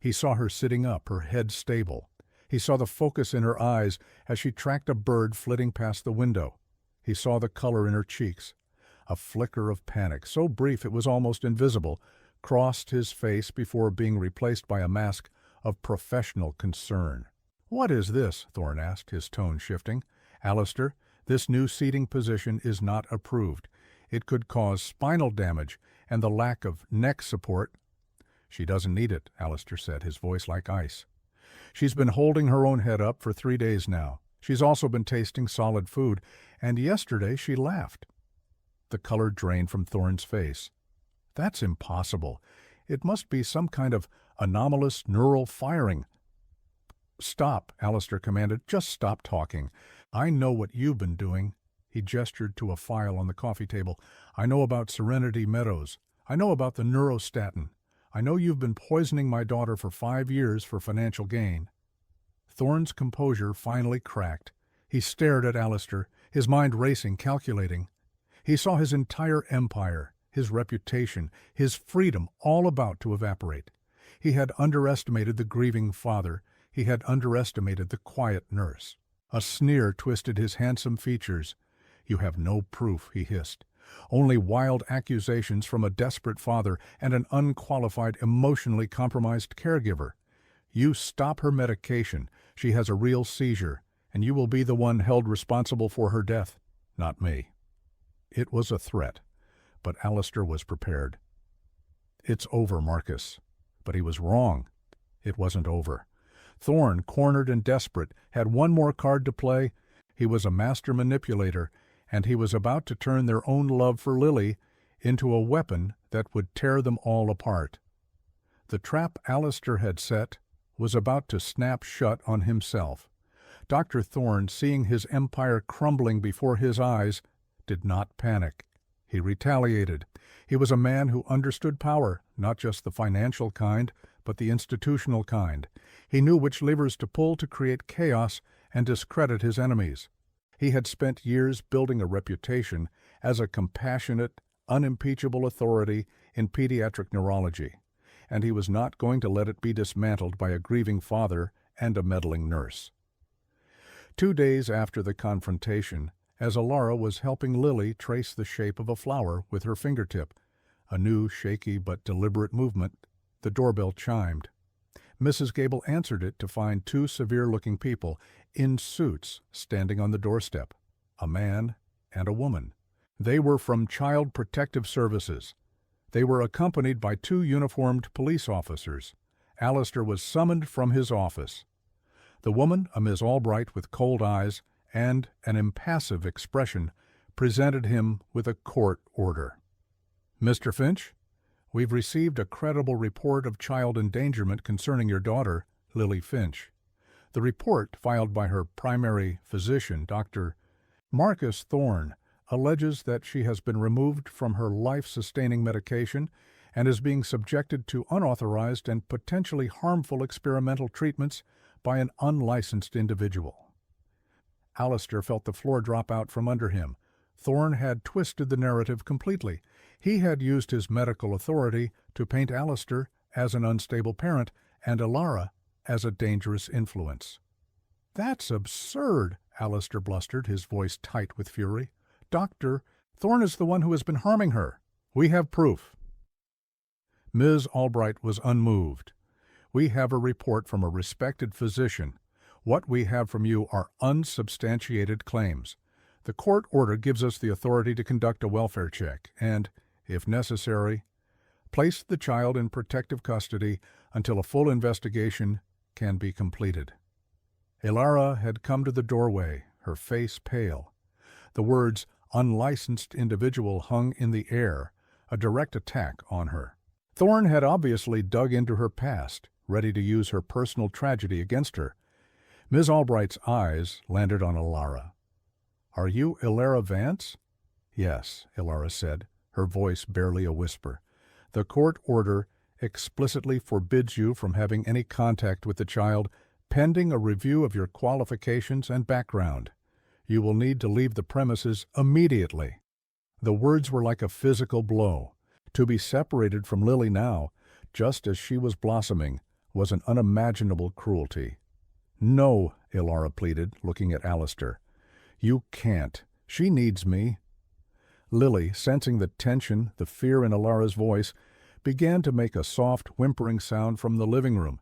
He saw her sitting up, her head stable. He saw the focus in her eyes as she tracked a bird flitting past the window. He saw the color in her cheeks. A flicker of panic, so brief it was almost invisible, crossed his face before being replaced by a mask of professional concern. "What is this?" Thorne asked, his tone shifting. "Alistair, this new seating position is not approved. It could cause spinal damage and the lack of neck support." "She doesn't need it," Alistair said, his voice like ice. "She's been holding her own head up for 3 days now. She's also been tasting solid food, and yesterday she laughed." The color drained from Thorne's face. "That's impossible. It must be some kind of anomalous neural firing." "Stop," Alistair commanded. "Just stop talking. I know what you've been doing." He gestured to a file on the coffee table. "I know about Serenity Meadows. I know about the neurostatin. I know you've been poisoning my daughter for 5 years for financial gain." Thorne's composure finally cracked. He stared at Alistair, his mind racing, calculating. He saw his entire empire, his reputation, his freedom all about to evaporate. He had underestimated the grieving father. He had underestimated the quiet nurse. A sneer twisted his handsome features. "You have no proof," he hissed. "Only wild accusations from a desperate father and an unqualified, emotionally compromised caregiver. You stop her medication, she has a real seizure, and you will be the one held responsible for her death, not me." It was a threat, but Alistair was prepared. "It's over, Marcus." But he was wrong. It wasn't over. Thorne, cornered and desperate, had one more card to play. He was a master manipulator, and he was about to turn their own love for Lily into a weapon that would tear them all apart. The trap Alistair had set was about to snap shut on himself. Dr. Thorne, seeing his empire crumbling before his eyes, did not panic. He retaliated. He was a man who understood power, not just the financial kind, but the institutional kind. He knew which levers to pull to create chaos and discredit his enemies. He had spent years building a reputation as a compassionate, unimpeachable authority in pediatric neurology, and he was not going to let it be dismantled by a grieving father and a meddling nurse. 2 days after the confrontation, as Alara was helping Lily trace the shape of a flower with her fingertip, a new, shaky but deliberate movement, the doorbell chimed. Mrs. Gable answered it to find 2 severe-looking people in suits standing on the doorstep, a man and a woman. They were from Child Protective Services. They were accompanied by 2 uniformed police officers. Alistair was summoned from his office. The woman, a Miss Albright with cold eyes and an impassive expression, presented him with a court order. "Mr. Finch, we've received a credible report of child endangerment concerning your daughter, Lily Finch. The report, filed by her primary physician, Dr. Marcus Thorne, alleges that she has been removed from her life-sustaining medication and is being subjected to unauthorized and potentially harmful experimental treatments by an unlicensed individual." Alistair felt the floor drop out from under him. Thorne had twisted the narrative completely. He had used his medical authority to paint Alistair as an unstable parent and Alara as a dangerous influence. "That's absurd," Alistair blustered, his voice tight with fury. "Doctor, Thorne is the one who has been harming her. We have proof." Ms. Albright was unmoved. "We have a report from a respected physician. What we have from you are unsubstantiated claims. The court order gives us the authority to conduct a welfare check and, if necessary, place the child in protective custody until a full investigation can be completed." Alara had come to the doorway, her face pale. The words "unlicensed individual" hung in the air, a direct attack on her. Thorne had obviously dug into her past, ready to use her personal tragedy against her. Ms. Albright's eyes landed on Ilara. "Are you Ilara Vance?" "Yes," Ilara said, her voice barely a whisper. "The court order explicitly forbids you from having any contact with the child pending a review of your qualifications and background. You will need to leave the premises immediately." The words were like a physical blow. To be separated from Lily now, just as she was blossoming, was an unimaginable cruelty. "No," Ilara pleaded, looking at Alistair. "You can't. She needs me." Lily, sensing the tension, the fear in Ilara's voice, began to make a soft, whimpering sound from the living room.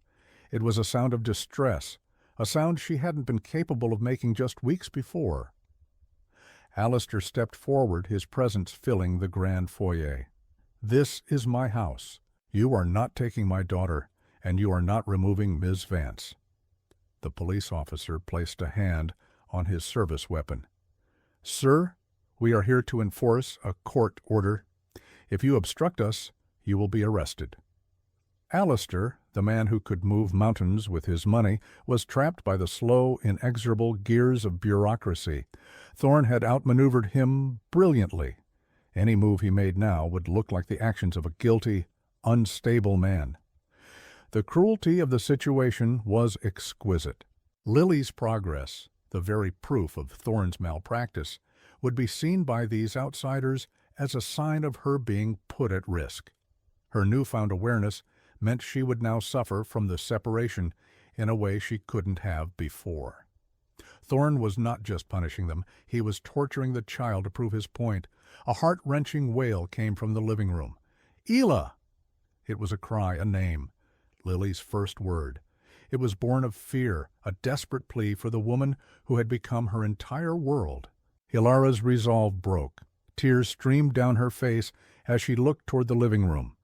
It was a sound of distress, a sound she hadn't been capable of making just weeks before. Alistair stepped forward, his presence filling the grand foyer. "This is my house. You are not taking my daughter, and you are not removing Ms. Vance." The police officer placed a hand on his service weapon. "Sir, we are here to enforce a court order. If you obstruct us, you will be arrested." Alistair, the man who could move mountains with his money, was trapped by the slow, inexorable gears of bureaucracy. Thorne had outmaneuvered him brilliantly. Any move he made now would look like the actions of a guilty, unstable man. The cruelty of the situation was exquisite. Lily's progress, the very proof of Thorne's malpractice, would be seen by these outsiders as a sign of her being put at risk. Her newfound awareness meant she would now suffer from the separation in a way she couldn't have before. Thorne was not just punishing them, he was torturing the child to prove his point. A heart-wrenching wail came from the living room. "Ela!" It was a cry, a name, Lily's first word. It was born of fear, a desperate plea for the woman who had become her entire world. Ilara's resolve broke. Tears streamed down her face as she looked toward the living room.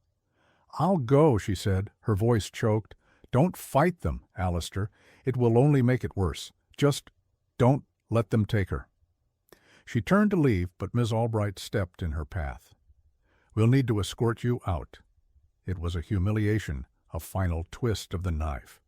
"I'll go," she said, her voice choked. "Don't fight them, Alistair. It will only make it worse. Just don't let them take her." She turned to leave, but Miss Albright stepped in her path. "We'll need to escort you out." It was a humiliation, a final twist of the knife.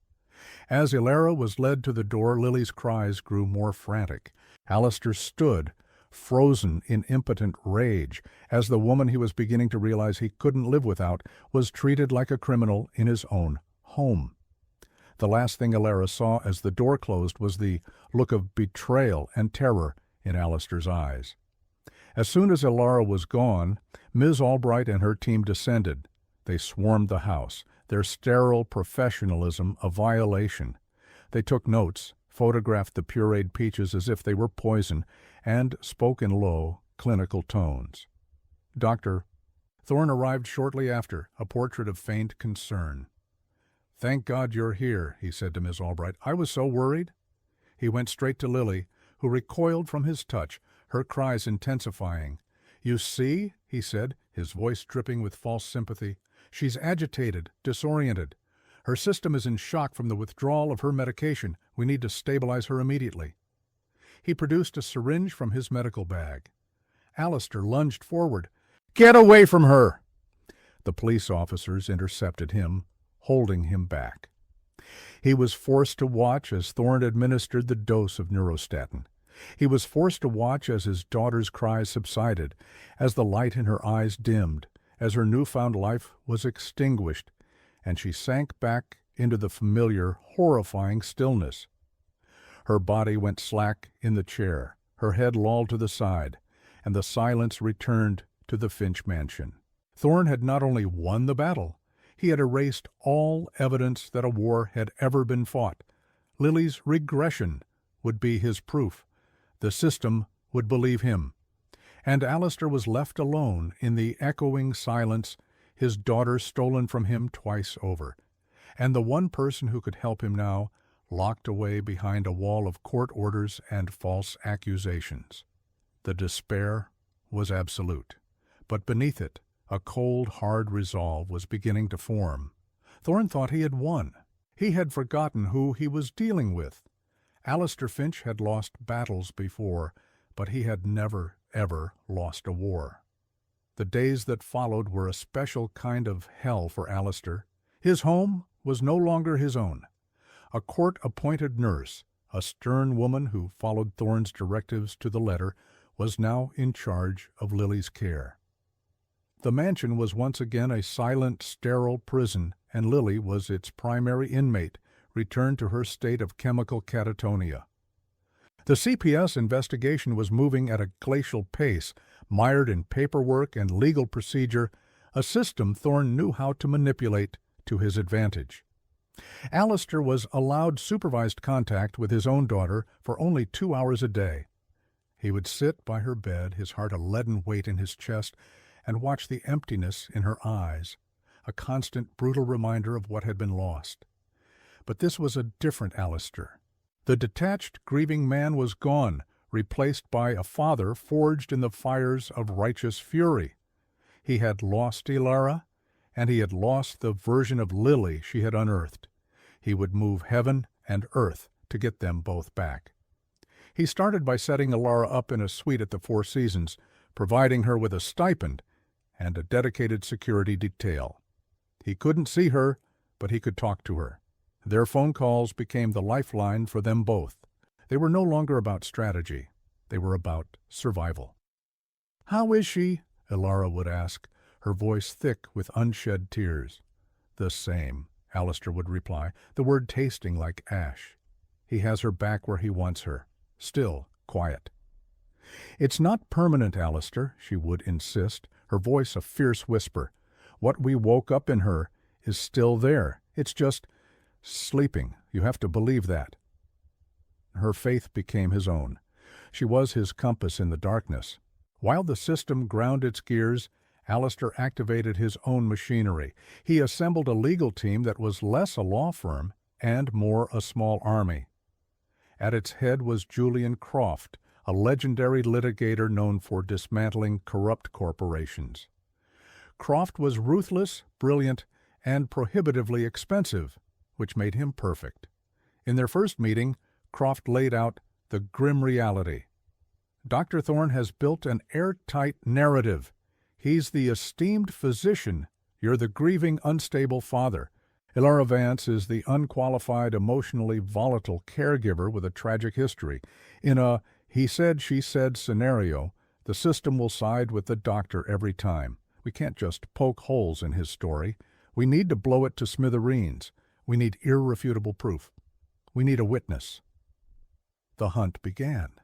As Ilara was led to the door, Lily's cries grew more frantic. Alistair stood, frozen in impotent rage, as the woman he was beginning to realize he couldn't live without was treated like a criminal in his own home. The last thing Ilara saw as the door closed was the look of betrayal and terror in Alistair's eyes. As soon as Ilara was gone, Ms. Albright and her team descended. They swarmed the house, their sterile professionalism a violation. They took notes, photographed the pureed peaches as if they were poison, and spoke in low, clinical tones. "Doctor." Thorne arrived shortly after, a portrait of faint concern. "Thank God you're here," he said to Miss Albright. "I was so worried." He went straight to Lily, who recoiled from his touch, her cries intensifying. "You see," he said, his voice dripping with false sympathy, "she's agitated, disoriented. Her system is in shock from the withdrawal of her medication. We need to stabilize her immediately." He produced a syringe from his medical bag. Alistair lunged forward. "Get away from her!" The police officers intercepted him, holding him back. He was forced to watch as Thorne administered the dose of neurostatin. He was forced to watch as his daughter's cries subsided, as the light in her eyes dimmed, as her newfound life was extinguished, and she sank back into the familiar, horrifying stillness. Her body went slack in the chair, her head lolled to the side, and the silence returned to the Finch mansion. Thorne had not only won the battle, he had erased all evidence that a war had ever been fought. Lily's regression would be his proof. The system would believe him. And Alistair was left alone in the echoing silence, his daughter stolen from him twice over, and the one person who could help him now locked away behind a wall of court orders and false accusations. The despair was absolute, but beneath it, a cold, hard resolve was beginning to form. Thorne thought he had won. He had forgotten who he was dealing with. Alistair Finch had lost battles before, but he had never, ever lost a war. The days that followed were a special kind of hell for Alistair. His home was no longer his own. A court-appointed nurse, a stern woman who followed Thorne's directives to the letter, was now in charge of Lily's care. The mansion was once again a silent, sterile prison, and Lily was its primary inmate, returned to her state of chemical catatonia. The CPS investigation was moving at a glacial pace, mired in paperwork and legal procedure, a system Thorne knew how to manipulate to his advantage. Alistair was allowed supervised contact with his own daughter for only 2 hours a day. He would sit by her bed, his heart a leaden weight in his chest, and watch the emptiness in her eyes, a constant, brutal reminder of what had been lost. But this was a different Alistair. The detached, grieving man was gone, replaced by a father forged in the fires of righteous fury. He had lost Ilara, and he had lost the version of Lily she had unearthed. He would move heaven and earth to get them both back. He started by setting Ilara up in a suite at the Four Seasons, providing her with a stipend and a dedicated security detail. He couldn't see her, but he could talk to her. Their phone calls became the lifeline for them both. They were no longer about strategy. They were about survival. "How is she?" Ilara would ask, her voice thick with unshed tears. "The same," Alistair would reply, the word tasting like ash. "He has her back where he wants her. Still quiet." "It's not permanent, Alistair," she would insist, her voice a fierce whisper. "What we woke up in her is still there. It's just sleeping. You have to believe that." Her faith became his own. She was his compass in the darkness. While the system ground its gears, Alistair activated his own machinery. He assembled a legal team that was less a law firm and more a small army. At its head was Julian Croft, a legendary litigator known for dismantling corrupt corporations. Croft was ruthless, brilliant, and prohibitively expensive, which made him perfect. In their first meeting, Croft laid out the grim reality. "Dr. Thorne has built an airtight narrative. He's the esteemed physician. You're the grieving, unstable father. Ilara Vance is the unqualified, emotionally volatile caregiver with a tragic history. In a he said, she said scenario, the system will side with the doctor every time. We can't just poke holes in his story. We need to blow it to smithereens. We need irrefutable proof. We need a witness." The hunt began.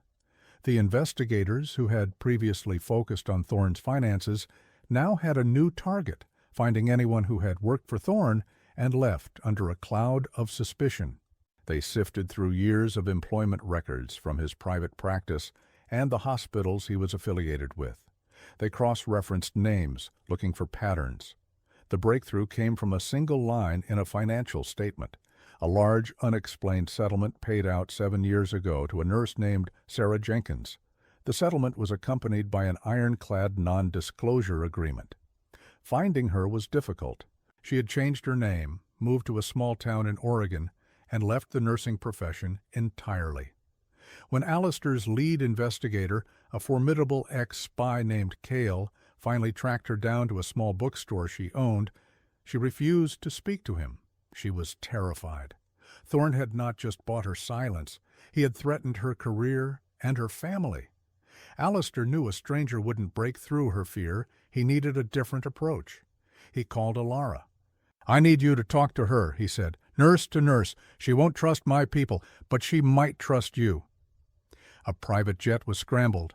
The investigators, who had previously focused on Thorne's finances, now had a new target, finding anyone who had worked for Thorne and left under a cloud of suspicion. They sifted through years of employment records from his private practice and the hospitals he was affiliated with. They cross-referenced names, looking for patterns. The breakthrough came from a single line in a financial statement. A large, unexplained settlement paid out 7 years ago to a nurse named Sarah Jenkins. The settlement was accompanied by an ironclad non-disclosure agreement. Finding her was difficult. She had changed her name, moved to a small town in Oregon, and left the nursing profession entirely. When Alistair's lead investigator, a formidable ex-spy named Cale, finally tracked her down to a small bookstore she owned, she refused to speak to him. She was terrified. Thorne had not just bought her silence, he had threatened her career and her family. Alistair knew a stranger wouldn't break through her fear. He needed a different approach. He called Ilara. "I need you to talk to her," he said. "Nurse to nurse. She won't trust my people, but she might trust you." A private jet was scrambled.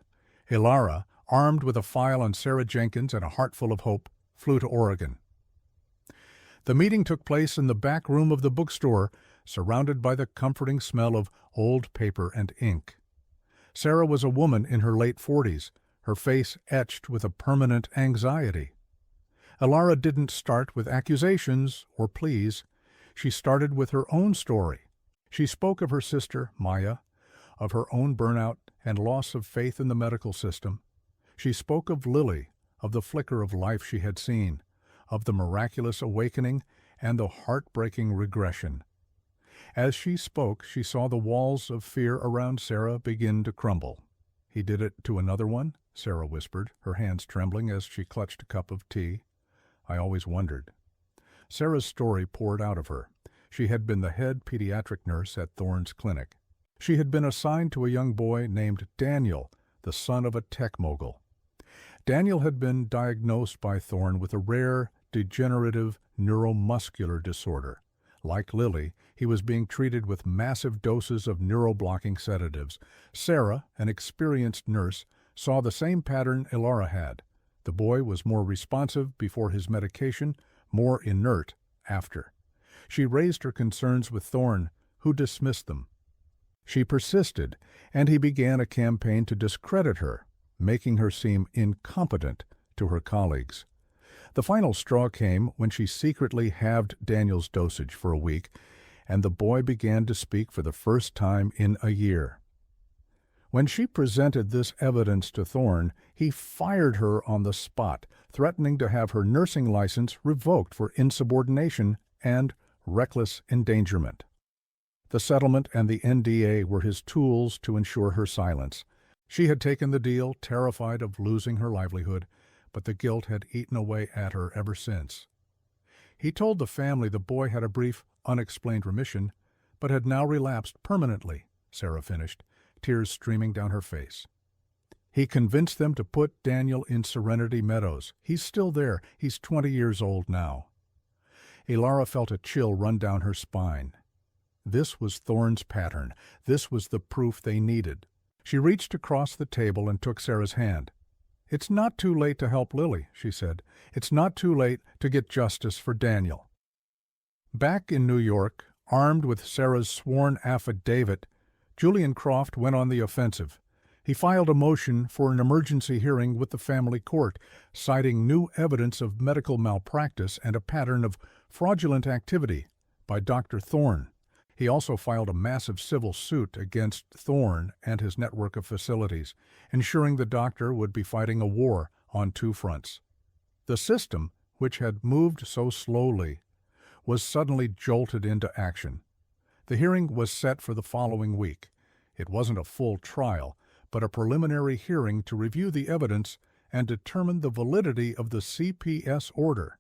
Ilara, armed with a file on Sarah Jenkins and a heart full of hope, flew to Oregon. The meeting took place in the back room of the bookstore, surrounded by the comforting smell of old paper and ink. Sarah was a woman in her late 40s, her face etched with a permanent anxiety. Ilara didn't start with accusations or pleas. She started with her own story. She spoke of her sister, Maya, of her own burnout and loss of faith in the medical system. She spoke of Lily, of the flicker of life she had seen, of the miraculous awakening and the heartbreaking regression. As she spoke, she saw the walls of fear around Sarah begin to crumble. He did it to another one? Sarah whispered, her hands trembling as she clutched a cup of tea. I always wondered. Sarah's story poured out of her. She had been the head pediatric nurse at Thorne's clinic. She had been assigned to a young boy named Daniel, the son of a tech mogul. Daniel had been diagnosed by Thorne with a rare, degenerative neuromuscular disorder. Like Lily, he was being treated with massive doses of neuroblocking sedatives. Sarah, an experienced nurse, saw the same pattern Ilara had. The boy was more responsive before his medication, more inert after. She raised her concerns with Thorne, who dismissed them. She persisted, and he began a campaign to discredit her, making her seem incompetent to her colleagues. The final straw came when she secretly halved Daniel's dosage for a week, and the boy began to speak for the first time in a year. When she presented this evidence to Thorne, he fired her on the spot, threatening to have her nursing license revoked for insubordination and reckless endangerment. The settlement and the NDA were his tools to ensure her silence. She had taken the deal, terrified of losing her livelihood, but the guilt had eaten away at her ever since. He told the family the boy had a brief, unexplained remission, but had now relapsed permanently, Sarah finished, tears streaming down her face. He convinced them to put Daniel in Serenity Meadows. He's still there. He's 20 years old now. Ilara felt a chill run down her spine. This was Thorne's pattern. This was the proof they needed. She reached across the table and took Sarah's hand. It's not too late to help Lily, she said. It's not too late to get justice for Daniel. Back in New York, armed with Sarah's sworn affidavit, Julian Croft went on the offensive. He filed a motion for an emergency hearing with the family court, citing new evidence of medical malpractice and a pattern of fraudulent activity by Dr. Thorne. He also filed a massive civil suit against Thorne and his network of facilities, ensuring the doctor would be fighting a war on two fronts. The system, which had moved so slowly, was suddenly jolted into action. The hearing was set for the following week. It wasn't a full trial, but a preliminary hearing to review the evidence and determine the validity of the CPS order.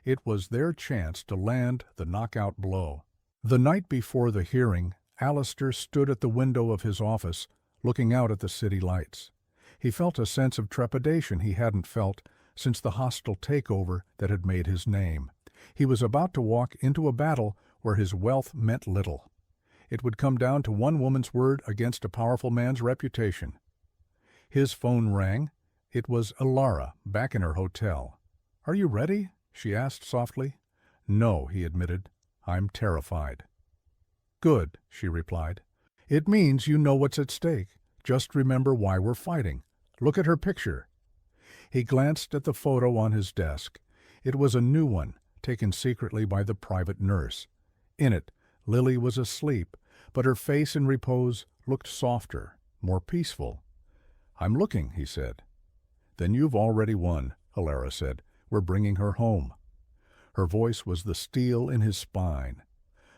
It was their chance to land the knockout blow. The night before the hearing, Alistair stood at the window of his office, looking out at the city lights. He felt a sense of trepidation he hadn't felt since the hostile takeover that had made his name. He was about to walk into a battle where his wealth meant little. It would come down to one woman's word against a powerful man's reputation. His phone rang. It was Ilara, back in her hotel. "Are you ready?" she asked softly. "No," he admitted. "I'm terrified." "Good," she replied. "It means you know what's at stake. Just remember why we're fighting. Look at her picture." He glanced at the photo on his desk. It was a new one, taken secretly by the private nurse. In it, Lily was asleep, but her face in repose looked softer, more peaceful. "I'm looking," he said. "Then you've already won," Ilara said. "We're bringing her home." Her voice was the steel in his spine.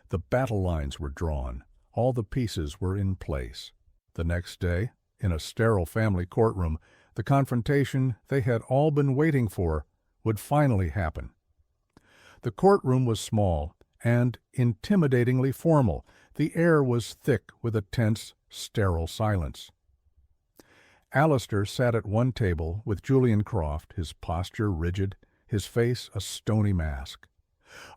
The battle lines were drawn. All the pieces were in place. The next day, in a sterile family courtroom, the confrontation they had all been waiting for would finally happen. The courtroom was small and intimidatingly formal. The air was thick with a tense, sterile silence. Alistair sat at one table with Julian Croft, his posture rigid, his face a stony mask.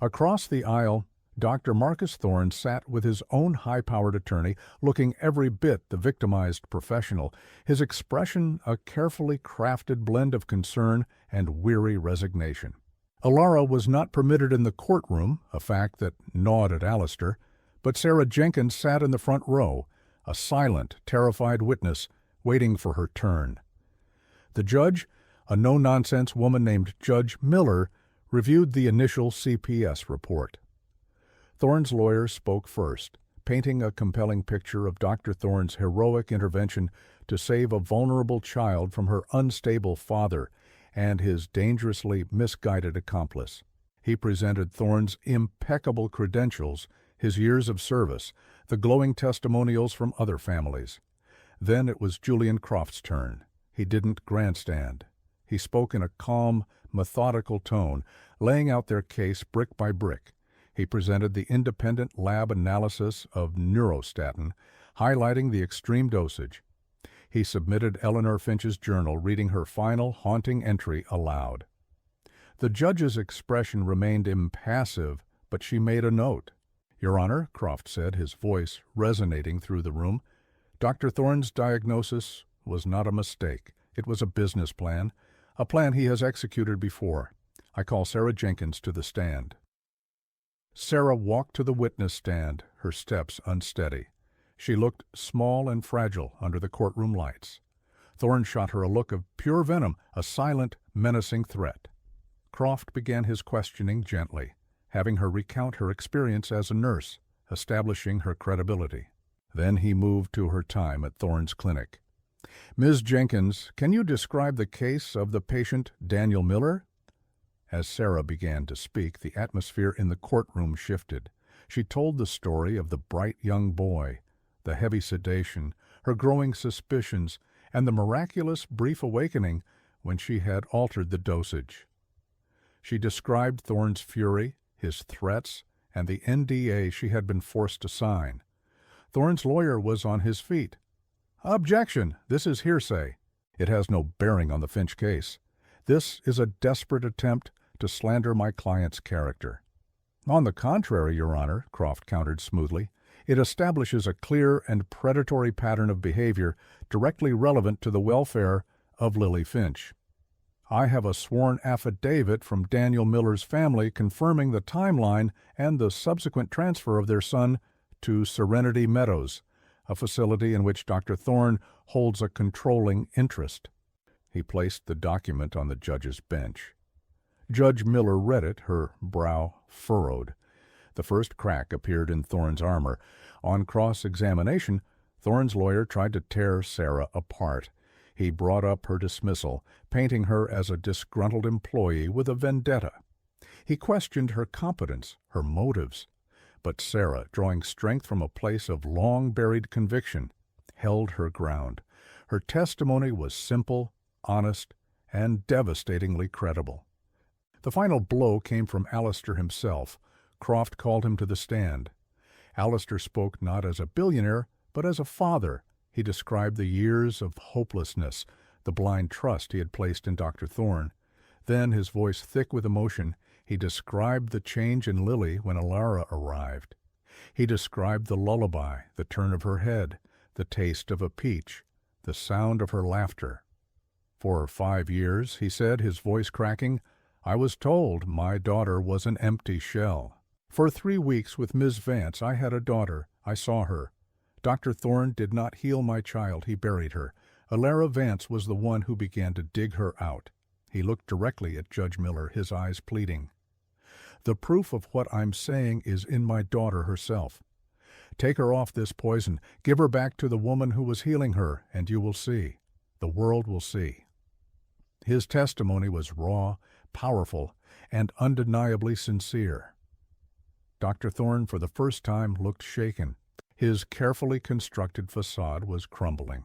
Across the aisle, Dr. Marcus Thorne sat with his own high-powered attorney, looking every bit the victimized professional, his expression a carefully crafted blend of concern and weary resignation. Ilara was not permitted in the courtroom, a fact that gnawed at Alistair, but Sarah Jenkins sat in the front row, a silent, terrified witness, waiting for her turn. The judge, a no-nonsense woman named Judge Miller, reviewed the initial CPS report. Thorne's lawyer spoke first, painting a compelling picture of Dr. Thorne's heroic intervention to save a vulnerable child from her unstable father and his dangerously misguided accomplice. He presented Thorne's impeccable credentials, his years of service, the glowing testimonials from other families. Then it was Julian Croft's turn. He didn't grandstand. He spoke in a calm, methodical tone, laying out their case brick by brick. He presented the independent lab analysis of neurostatin, highlighting the extreme dosage. He submitted Eleanor Finch's journal, reading her final, haunting entry aloud. The judge's expression remained impassive, but she made a note. "Your Honor," Croft said, his voice resonating through the room, "Dr. Thorne's diagnosis was not a mistake. It was a business plan, a plan he has executed before. I call Sarah Jenkins to the stand." Sarah walked to the witness stand, her steps unsteady. She looked small and fragile under the courtroom lights. Thorne shot her a look of pure venom, a silent, menacing threat. Croft began his questioning gently, having her recount her experience as a nurse, establishing her credibility. Then he moved to her time at Thorne's clinic. "Ms. Jenkins, can you describe the case of the patient Daniel Miller?" As Sarah began to speak, the atmosphere in the courtroom shifted. She told the story of the bright young boy, the heavy sedation, her growing suspicions, and the miraculous brief awakening when she had altered the dosage. She described Thorne's fury, his threats, and the NDA she had been forced to sign. Thorne's lawyer was on his feet. "Objection! This is hearsay. It has no bearing on the Finch case. This is a desperate attempt to slander my client's character." "On the contrary, Your Honor," Croft countered smoothly, "it establishes a clear and predatory pattern of behavior directly relevant to the welfare of Lily Finch. I have a sworn affidavit from Daniel Miller's family confirming the timeline and the subsequent transfer of their son to Serenity Meadows, a facility in which Dr. Thorne holds a controlling interest." He placed the document on the judge's bench. Judge Miller read it, her brow furrowed. The first crack appeared in Thorne's armor. On cross-examination, Thorne's lawyer tried to tear Sarah apart. He brought up her dismissal, painting her as a disgruntled employee with a vendetta. He questioned her competence, her motives. But Sarah, drawing strength from a place of long-buried conviction, held her ground. Her testimony was simple, honest, and devastatingly credible. The final blow came from Alistair himself. Croft called him to the stand. Alistair spoke not as a billionaire, but as a father. He described the years of hopelessness, the blind trust he had placed in Dr. Thorne. Then, his voice thick with emotion, he described the change in Lily when Alara arrived. He described the lullaby, the turn of her head, the taste of a peach, the sound of her laughter. "For 5 years," he said, his voice cracking, "I was told my daughter was an empty shell. For 3 weeks with Ms. Vance I had a daughter. I saw her. Dr. Thorne did not heal my child. He buried her. Alara Vance was the one who began to dig her out." He looked directly at Judge Miller, his eyes pleading. "The proof of what I'm saying is in my daughter herself. Take her off this poison. Give her back to the woman who was healing her, and you will see. The world will see." His testimony was raw, powerful, and undeniably sincere. Dr. Thorne, for the first time, looked shaken. His carefully constructed facade was crumbling.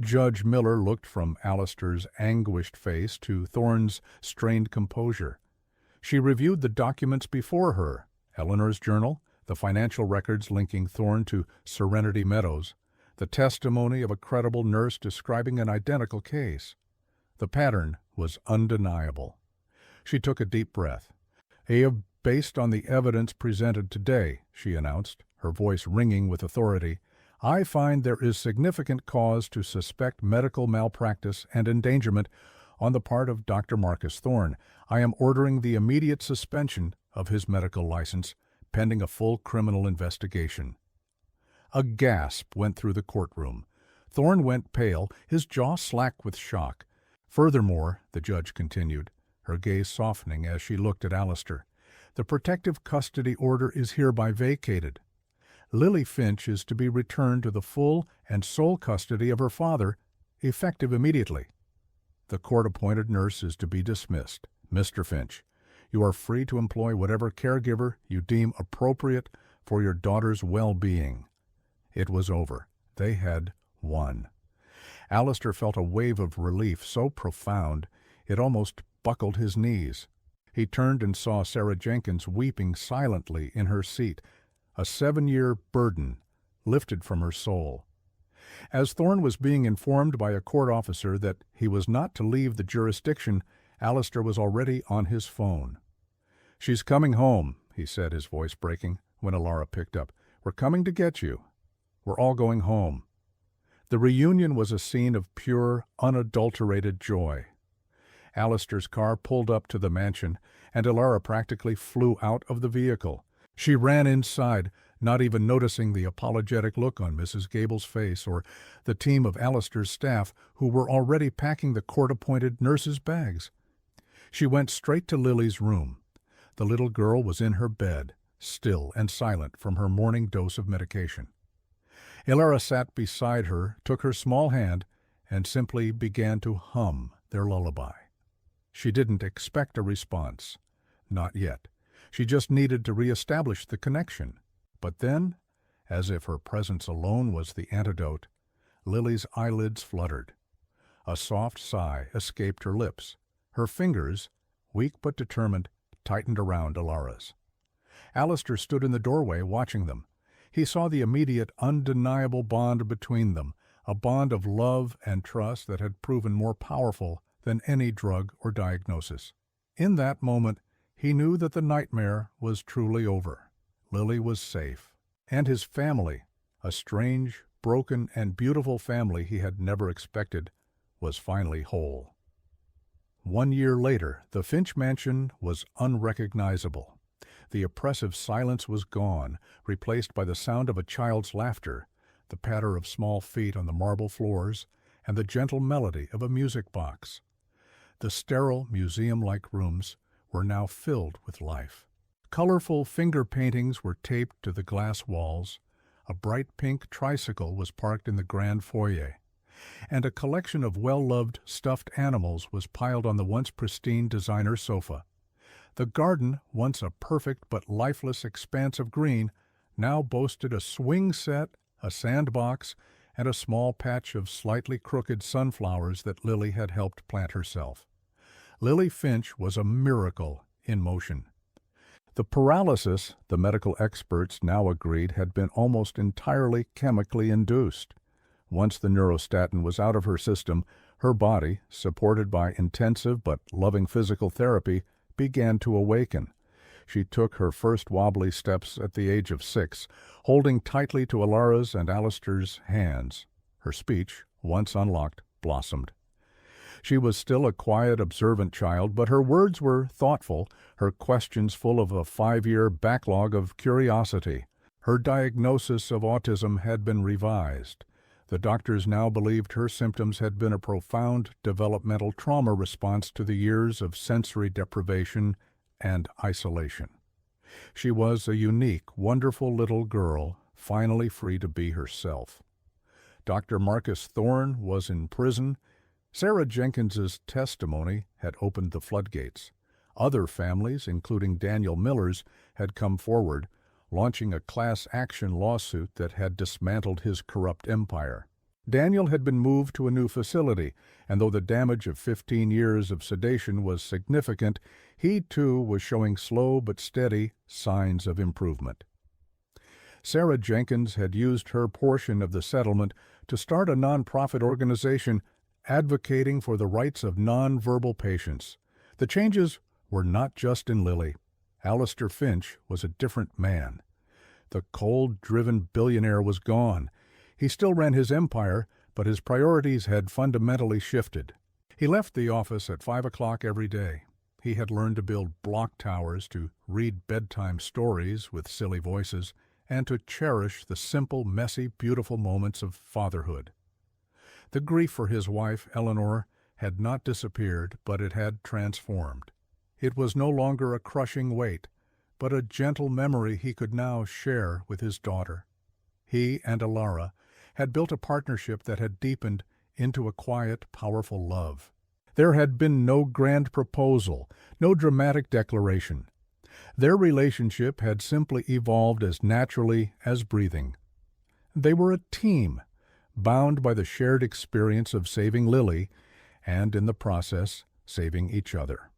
Judge Miller looked from Alistair's anguished face to Thorne's strained composure. She reviewed the documents before her, Eleanor's journal, the financial records linking Thorne to Serenity Meadows, the testimony of a credible nurse describing an identical case. The pattern was undeniable. She took a deep breath. "Based on the evidence presented today," she announced, her voice ringing with authority, "I find there is significant cause to suspect medical malpractice and endangerment on the part of Dr. Marcus Thorne. I am ordering the immediate suspension of his medical license, pending a full criminal investigation." A gasp went through the courtroom. Thorne went pale, his jaw slack with shock. "Furthermore," the judge continued, her gaze softening as she looked at Alistair, "the protective custody order is hereby vacated. Lily Finch is to be returned to the full and sole custody of her father, effective immediately. The court-appointed nurse is to be dismissed. Mr. Finch, you are free to employ whatever caregiver you deem appropriate for your daughter's well-being." It was over. They had won. Alistair felt a wave of relief so profound it almost buckled his knees. He turned and saw Sarah Jenkins weeping silently in her seat, a 7-year burden lifted from her soul. As Thorne was being informed by a court officer that he was not to leave the jurisdiction, Alistair was already on his phone. "She's coming home," he said, his voice breaking, when Alara picked up. "We're coming to get you. We're all going home." The reunion was a scene of pure, unadulterated joy. Alistair's car pulled up to the mansion, and Alara practically flew out of the vehicle. She ran inside, not even noticing the apologetic look on Mrs. Gable's face or the team of Alistair's staff who were already packing the court-appointed nurses' bags. She went straight to Lily's room. The little girl was in her bed, still and silent from her morning dose of medication. Alara sat beside her, took her small hand, and simply began to hum their lullaby. She didn't expect a response. Not yet. She just needed to reestablish the connection. But then, as if her presence alone was the antidote, Lily's eyelids fluttered. A soft sigh escaped her lips. Her fingers, weak but determined, tightened around Alara's. Alistair stood in the doorway watching them. He saw the immediate, undeniable bond between them, a bond of love and trust that had proven more powerful than any drug or diagnosis. In that moment, he knew that the nightmare was truly over. Lily was safe. And his family, a strange, broken, and beautiful family he had never expected, was finally whole. 1 year later, the Finch mansion was unrecognizable. The oppressive silence was gone, replaced by the sound of a child's laughter, the patter of small feet on the marble floors, and the gentle melody of a music box. The sterile, museum-like rooms were now filled with life. Colorful finger paintings were taped to the glass walls, a bright pink tricycle was parked in the grand foyer, and a collection of well-loved stuffed animals was piled on the once pristine designer sofa. The garden, once a perfect but lifeless expanse of green, now boasted a swing set, a sandbox, and a small patch of slightly crooked sunflowers that Lily had helped plant herself. Lily Finch was a miracle in motion. The paralysis, the medical experts now agreed, had been almost entirely chemically induced. Once the neurostatin was out of her system, her body, supported by intensive but loving physical therapy, began to awaken. She took her first wobbly steps at the age of 6, holding tightly to Alara's and Alistair's hands. Her speech, once unlocked, blossomed. She was still a quiet, observant child, but her words were thoughtful, her questions full of a 5-year backlog of curiosity. Her diagnosis of autism had been revised. The doctors now believed her symptoms had been a profound developmental trauma response to the years of sensory deprivation and isolation. She was a unique, wonderful little girl, finally free to be herself. Dr. Marcus Thorne was in prison. Sarah Jenkins's testimony had opened the floodgates. Other families, including Daniel Miller's, had come forward, launching a class action lawsuit that had dismantled his corrupt empire. Daniel had been moved to a new facility, and though the damage of 15 years of sedation was significant, he too was showing slow but steady signs of improvement. Sarah Jenkins had used her portion of the settlement to start a nonprofit organization advocating for the rights of nonverbal patients. The changes were not just in Lily. Alistair Finch was a different man. The cold-driven billionaire was gone. He still ran his empire, but his priorities had fundamentally shifted. He left the office at 5 o'clock every day. He had learned to build block towers, to read bedtime stories with silly voices, and to cherish the simple, messy, beautiful moments of fatherhood. The grief for his wife, Eleanor, had not disappeared, but it had transformed. It was no longer a crushing weight, but a gentle memory he could now share with his daughter. He and Alara had built a partnership that had deepened into a quiet, powerful love. There had been no grand proposal, no dramatic declaration. Their relationship had simply evolved as naturally as breathing. They were a team, bound by the shared experience of saving Lily and, in the process, saving each other.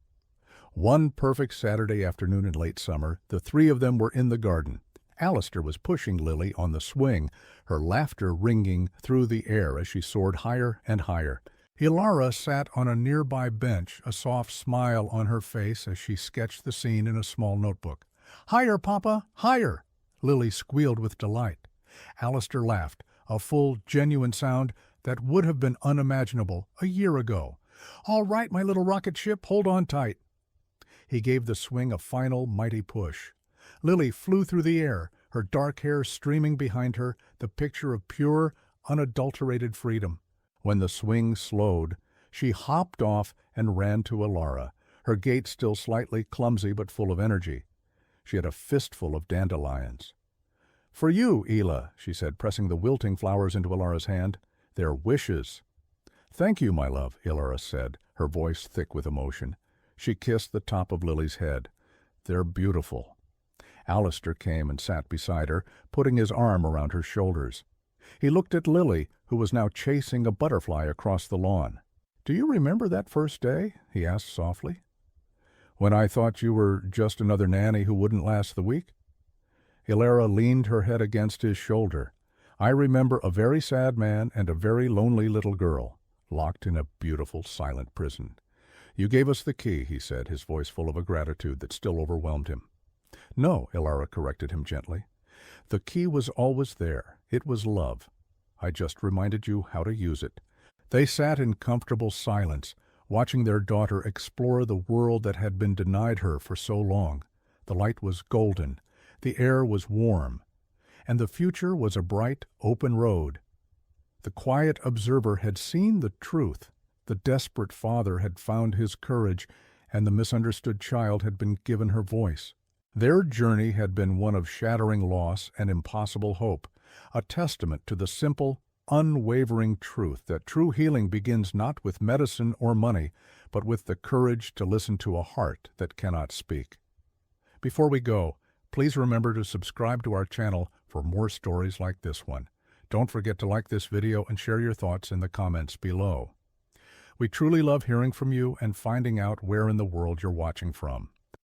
One perfect Saturday afternoon in late summer, the three of them were in the garden. Alistair was pushing Lily on the swing, her laughter ringing through the air as she soared higher and higher. Ilara sat on a nearby bench, a soft smile on her face as she sketched the scene in a small notebook. "Higher, Papa, higher!" Lily squealed with delight. Alistair laughed, a full, genuine sound that would have been unimaginable a year ago. "All right, my little rocket ship, hold on tight." He gave the swing a final, mighty push. Lily flew through the air, her dark hair streaming behind her, the picture of pure, unadulterated freedom. When the swing slowed, she hopped off and ran to Ilara, her gait still slightly clumsy but full of energy. She had a fistful of dandelions. "For you, Ela," she said, pressing the wilting flowers into Ilara's hand. "They're wishes." "Thank you, my love," Ilara said, her voice thick with emotion. She kissed the top of Lily's head. "They're beautiful." Alistair came and sat beside her, putting his arm around her shoulders. He looked at Lily, who was now chasing a butterfly across the lawn. "Do you remember that first day?" he asked softly. "When I thought you were just another nanny who wouldn't last the week?" Ilara leaned her head against his shoulder. "I remember a very sad man and a very lonely little girl, locked in a beautiful, silent prison. You gave us the key," he said, his voice full of a gratitude that still overwhelmed him. "No," Ilara corrected him gently. "The key was always there. It was love. I just reminded you how to use it." They sat in comfortable silence, watching their daughter explore the world that had been denied her for so long. The light was golden, the air was warm, and the future was a bright, open road. The quiet observer had seen the truth. The desperate father had found his courage, and the misunderstood child had been given her voice. Their journey had been one of shattering loss and impossible hope, a testament to the simple, unwavering truth that true healing begins not with medicine or money, but with the courage to listen to a heart that cannot speak. Before we go, please remember to subscribe to our channel for more stories like this one. Don't forget to like this video and share your thoughts in the comments below. We truly love hearing from you and finding out where in the world you're watching from.